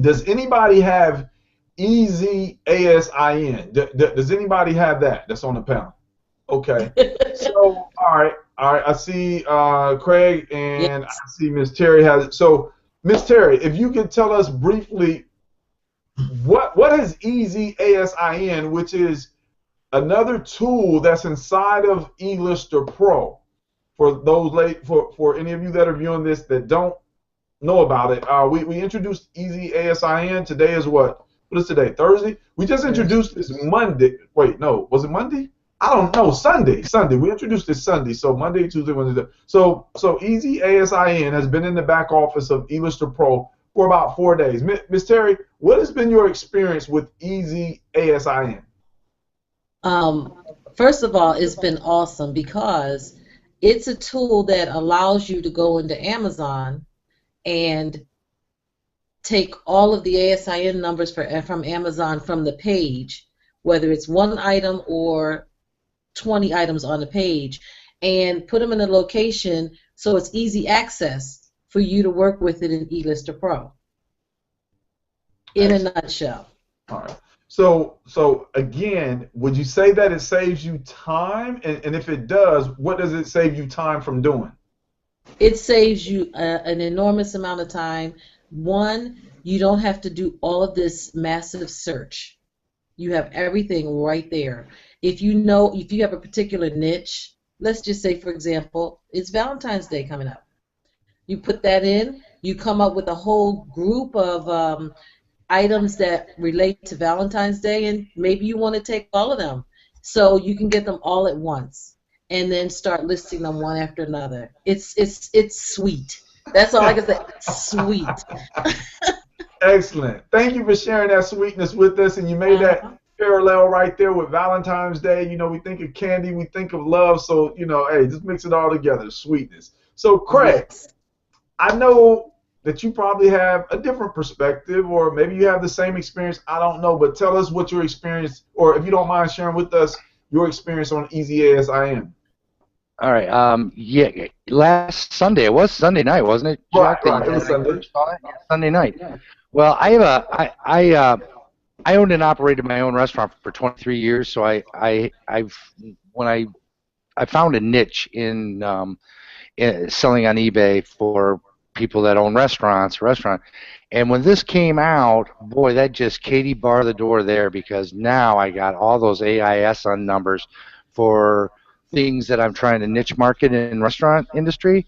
Does anybody have Easy ASIN? Does anybody have that that's on the panel? Okay. So, all right. I see Craig and Yes. I see Miss Terry has it. So, Miss Terry, if you could tell us briefly what is Easy ASIN, which is another tool that's inside of eLister Pro. For those for any of you that are viewing this that don't know about it, we introduced Easy ASIN. Today is what? What is today? Thursday? We just introduced this Monday. Wait, no, was it Monday? I don't know. Sunday. We introduced this Sunday. So Monday, Tuesday, Wednesday. So Easy ASIN has been in the back office of eLister Pro for about 4 days. Ms. Terry, what has been your experience with Easy ASIN? First of all, it's been awesome because it's a tool that allows you to go into Amazon and take all of the ASIN numbers from Amazon from the page, whether it's one item or 20 items on the page, and put them in a location so it's easy access for you to work with it in eLister Pro. In a nutshell. All right. So again, would you say that it saves you time? And if it does, what does it save you time from doing? It saves you an enormous amount of time. One, you don't have to do all of this massive search. You have everything right there. If you have a particular niche, let's just say, for example, it's Valentine's Day coming up. You put that in, you come up with a whole group of items that relate to Valentine's Day, and maybe you want to take all of them. So you can get them all at once and then start listing them one after another. It's sweet. That's all I can say. Sweet. Excellent. Thank you for sharing that sweetness with us, and you made that parallel right there with Valentine's Day. You know, we think of candy, we think of love, so, you know, hey, just mix it all together, sweetness. So, Craig, Yes. I know that you probably have a different perspective, or maybe you have the same experience, I don't know, but tell us what your experience, or if you don't mind sharing with us your experience on Easy ASIN. All right. Yeah. Last Sunday, it was Sunday night, wasn't it? Right, Jack? right. It was Sunday. Yeah, Sunday night. Yeah. Well, I have I owned and operated my own restaurant for 23 years, so I found a niche in selling on eBay for people that own restaurants, and when this came out, boy, that just Katie barred the door there, because now I got all those AISN numbers for things that I'm trying to niche market in restaurant industry,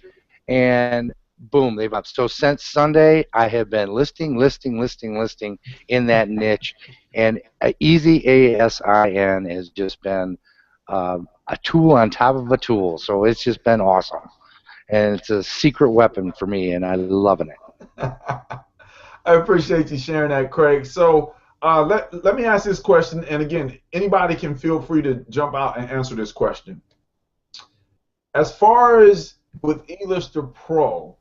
and boom, they've up. So since Sunday, I have been listing in that niche, and Easy ASIN has just been a tool on top of a tool. So it's just been awesome, and it's a secret weapon for me, and I'm loving it. I appreciate you sharing that, Craig. So let me ask this question, and again, anybody can feel free to jump out and answer this question. As far as with eLister Pro,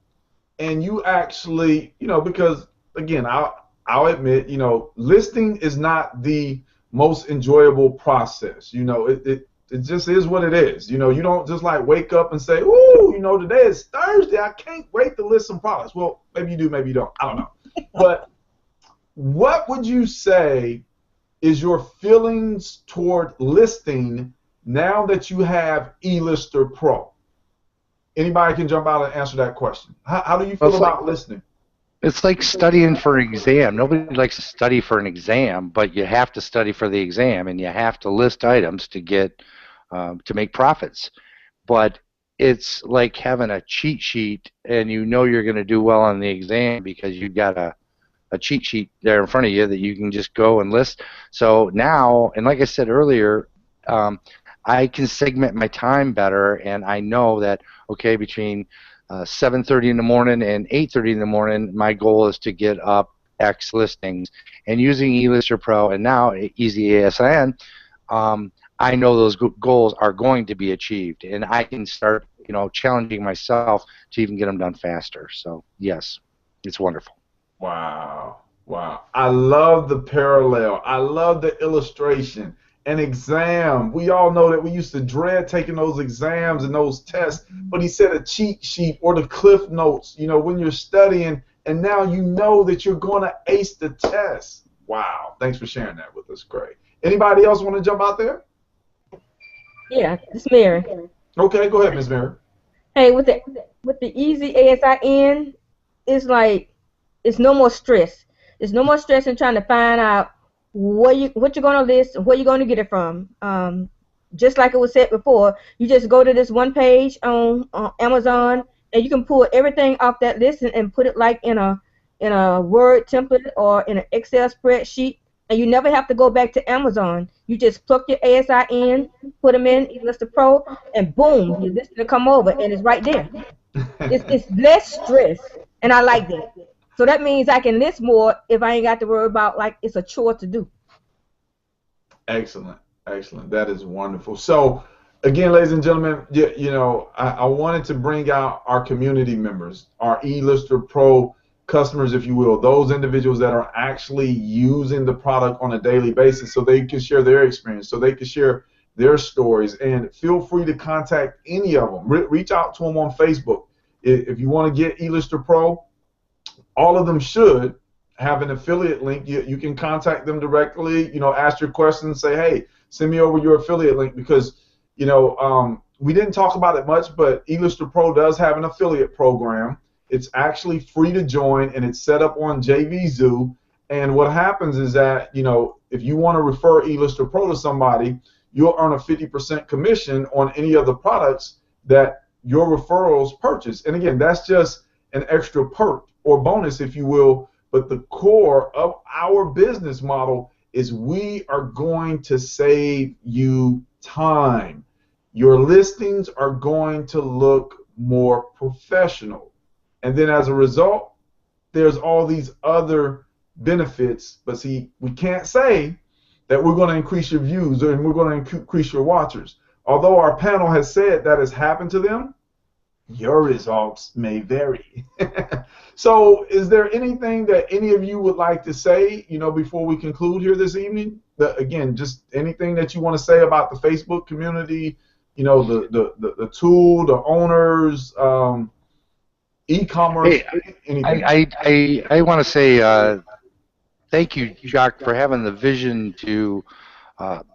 and you actually, because again, I'll admit, listing is not the most enjoyable process. It just is what it is. You don't just like wake up and say, ooh, today is Thursday, I can't wait to list some products. Well, maybe you do, maybe you don't. I don't know. But what would you say is your feelings toward listing now that you have eLister Pro? Anybody can jump out and answer that question. How do you feel about listing? It's like studying for an exam. Nobody likes to study for an exam, but you have to study for the exam, and you have to list items to get to make profits. But it's like having a cheat sheet, and you're going to do well on the exam because you've got a cheat sheet there in front of you that you can just go and list. So now, and like I said earlier, I can segment my time better, and I know that, okay, between 7:30 in the morning and 8:30 in the morning, my goal is to get up X listings. And using eLister Pro and now Easy ASIN, I know those goals are going to be achieved, and I can start, challenging myself to even get them done faster. So yes, it's wonderful. Wow. I love the parallel. I love the illustration. An exam. We all know that we used to dread taking those exams and those tests, but he said a cheat sheet or the Cliff Notes, when you're studying, and now you know that you're going to ace the test. Wow. Thanks for sharing that with us, Craig. Anybody else want to jump out there? Yeah, it's Mary. Okay, go ahead, Ms. Mary. Hey, with the Easy ASIN, it's like it's no more stress. There's no more stress in trying to find out what you're going to list, where you're going to get it from. Just like it was said before, you just go to this one page on Amazon, and you can pull everything off that list and put it like in a Word template or in an Excel spreadsheet, and you never have to go back to Amazon. You just plug your ASI in, put them in eLister Pro, and boom, your list will come over, and it's right there. It's less stress, and I like that. So that means I can list more if I ain't got to worry about like it's a chore to do. Excellent. That is wonderful. So, again, ladies and gentlemen, I wanted to bring out our community members, our eLister Pro customers, if you will, those individuals that are actually using the product on a daily basis, so they can share their experience, so they can share their stories. And feel free to contact any of them. Reach out to them on Facebook. If you want to get eLister Pro, all of them should have an affiliate link. You can contact them directly, ask your questions, say, hey, send me over your affiliate link, because, we didn't talk about it much, but eLister Pro does have an affiliate program. It's actually free to join, and it's set up on JVZoo. And what happens is that, if you want to refer eLister Pro to somebody, you'll earn a 50% commission on any of the products that your referrals purchase. And again, that's just an extra perk or bonus, if you will, but the core of our business model is we are going to save you time. Your listings are going to look more professional. And then as a result, there's all these other benefits, but see, we can't say that we're going to increase your views and we're going to increase your watchers. Although our panel has said that has happened to them, your results may vary. So is there anything that any of you would like to say, before we conclude here this evening? Again, just anything that you want to say about the Facebook community, the tool, the owners, e-commerce, anything? I want to say thank you, Jacques, for having the vision to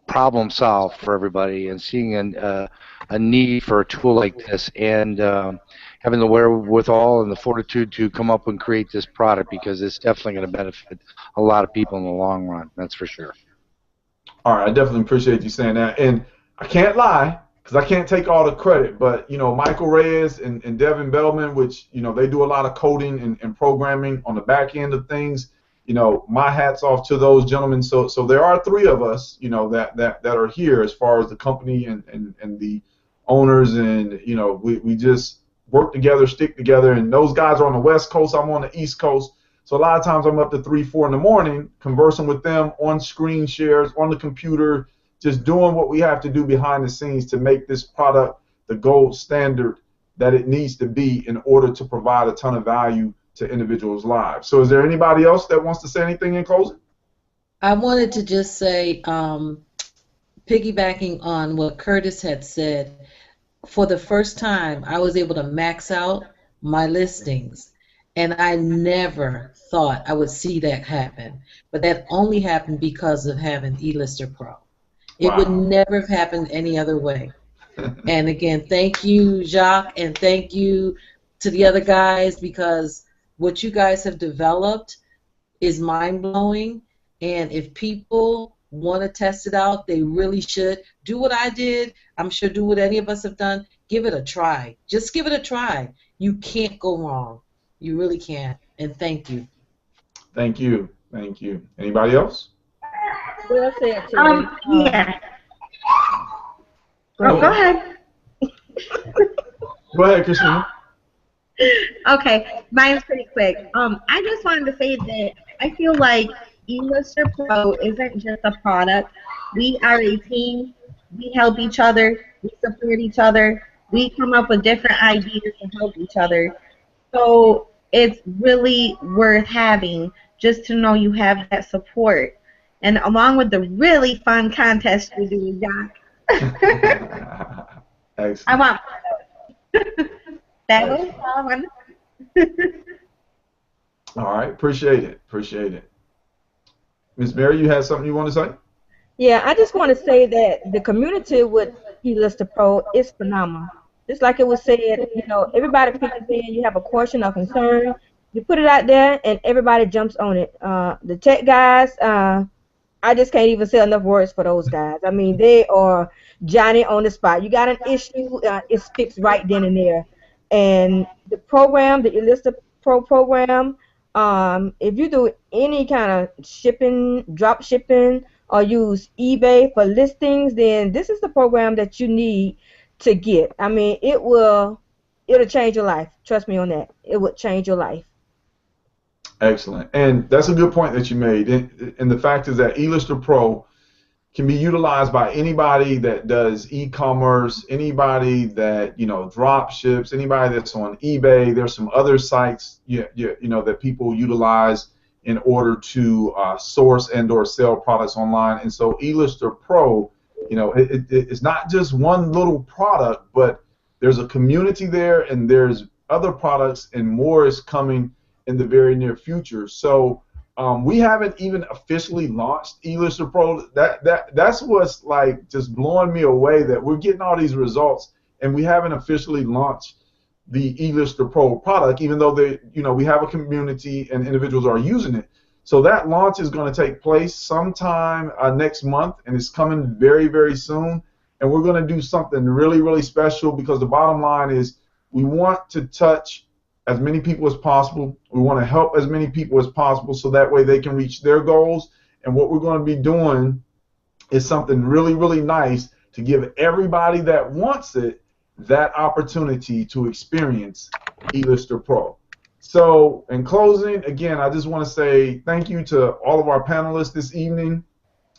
problem solve for everybody and seeing a need for a tool like this. And having the wherewithal and the fortitude to come up and create this product, because it's definitely going to benefit a lot of people in the long run. That's for sure. All right, I definitely appreciate you saying that. And I can't lie, because I can't take all the credit, but, you know, Michael Reyes and Devin Bellman, which, you know, they do a lot of coding and programming on the back end of things. You know, my hat's off to those gentlemen. So there are three of us, you know, that are here as far as the company and the owners, and, you know, we just work together, stick together, and those guys are on the West Coast, I'm on the East Coast. So a lot of times I'm up to 3, 4 in the morning conversing with them on screen shares, on the computer, just doing what we have to do behind the scenes to make this product the gold standard that it needs to be in order to provide a ton of value to individuals' lives. So is there anybody else that wants to say anything in closing? I wanted to just say, piggybacking on what Curtis had said, for the first time I was able to max out my listings, and I never thought I would see that happen. But that only happened because of having eLister Pro. It Wow. would never have happened any other way. And again, thank you, Jacques, and thank you to the other guys, because what you guys have developed is mind-blowing. And if people want to test it out, they really should. Do what I did. I'm sure do what any of us have done. Give it a try. Just give it a try. You can't go wrong. You really can't. And thank you. Thank you. Thank you. Anybody else? Well said, Terry. Yeah. Go ahead. Go ahead, Christina. Okay, mine's pretty quick. I just wanted to say that I feel like eLister Pro isn't just a product. We are a team. We help each other. We support each other. We come up with different ideas to help each other. So it's really worth having, just to know you have that support. And along with the really fun contest we do, Jacques. Excellent. I want that was all I wanted to say. All right, appreciate it. Appreciate it. Ms. Mary, you had something you want to say? Yeah, I just want to say that the community with eLister Pro is phenomenal. Just like it was said, you know, everybody pitches in, you have a question or concern, you put it out there, and everybody jumps on it. The tech guys, I just can't even say enough words for those guys. I mean, they are Johnny on the spot. You got an issue, it's fixed right then and there. And the program, the eLister Pro program, if you do any kind of shipping, drop shipping, or use eBay for listings, then this is the program that you need to get. I mean, it'll change your life. Trust me on that. It would change your life. Excellent. And that's a good point that you made. And the fact is that eLister Pro can be utilized by anybody that does e-commerce, anybody that, you know, drop ships, anybody that's on eBay. There's some other sites, you know, that people utilize in order to source and or sell products online. And so eLister Pro, you know, it's not just one little product, but there's a community there, and there's other products, and more is coming in the very near future. So we haven't even officially launched eLister Pro. That's what's like just blowing me away, that we're getting all these results and we haven't officially launched the eLister Pro product, even though we have a community and individuals are using it. So that launch is going to take place sometime next month, and it's coming very, very soon. And we're going to do something really, really special, because the bottom line is we want to touch as many people as possible. We want to help as many people as possible, so that way they can reach their goals. And what we're going to be doing is something really, really nice to give everybody that wants it that opportunity to experience eLister Pro. So in closing, again, I just want to say thank you to all of our panelists this evening.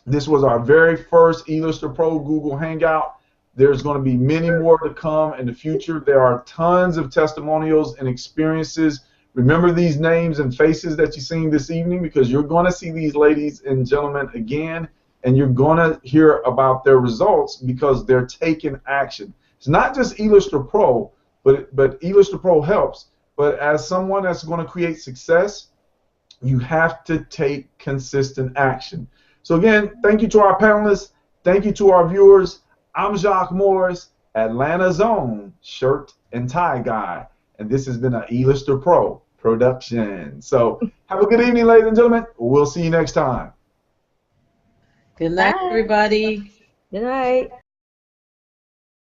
This was our very first eLister Pro Google Hangout. There's going to be many more to come in the future. There are tons of testimonials and experiences. Remember these names and faces that you've seen this evening, because you're going to see these ladies and gentlemen again, and you're going to hear about their results because they're taking action. It's not just eLister Pro, but eLister Pro helps. But as someone that's going to create success, you have to take consistent action. So again, thank you to our panelists. Thank you to our viewers. I'm Jacques Morris, Atlanta's own shirt and tie guy. And this has been an E-Lister Pro production. So have a good evening, ladies and gentlemen. We'll see you next time. Good night, Bye. everybody. Good night.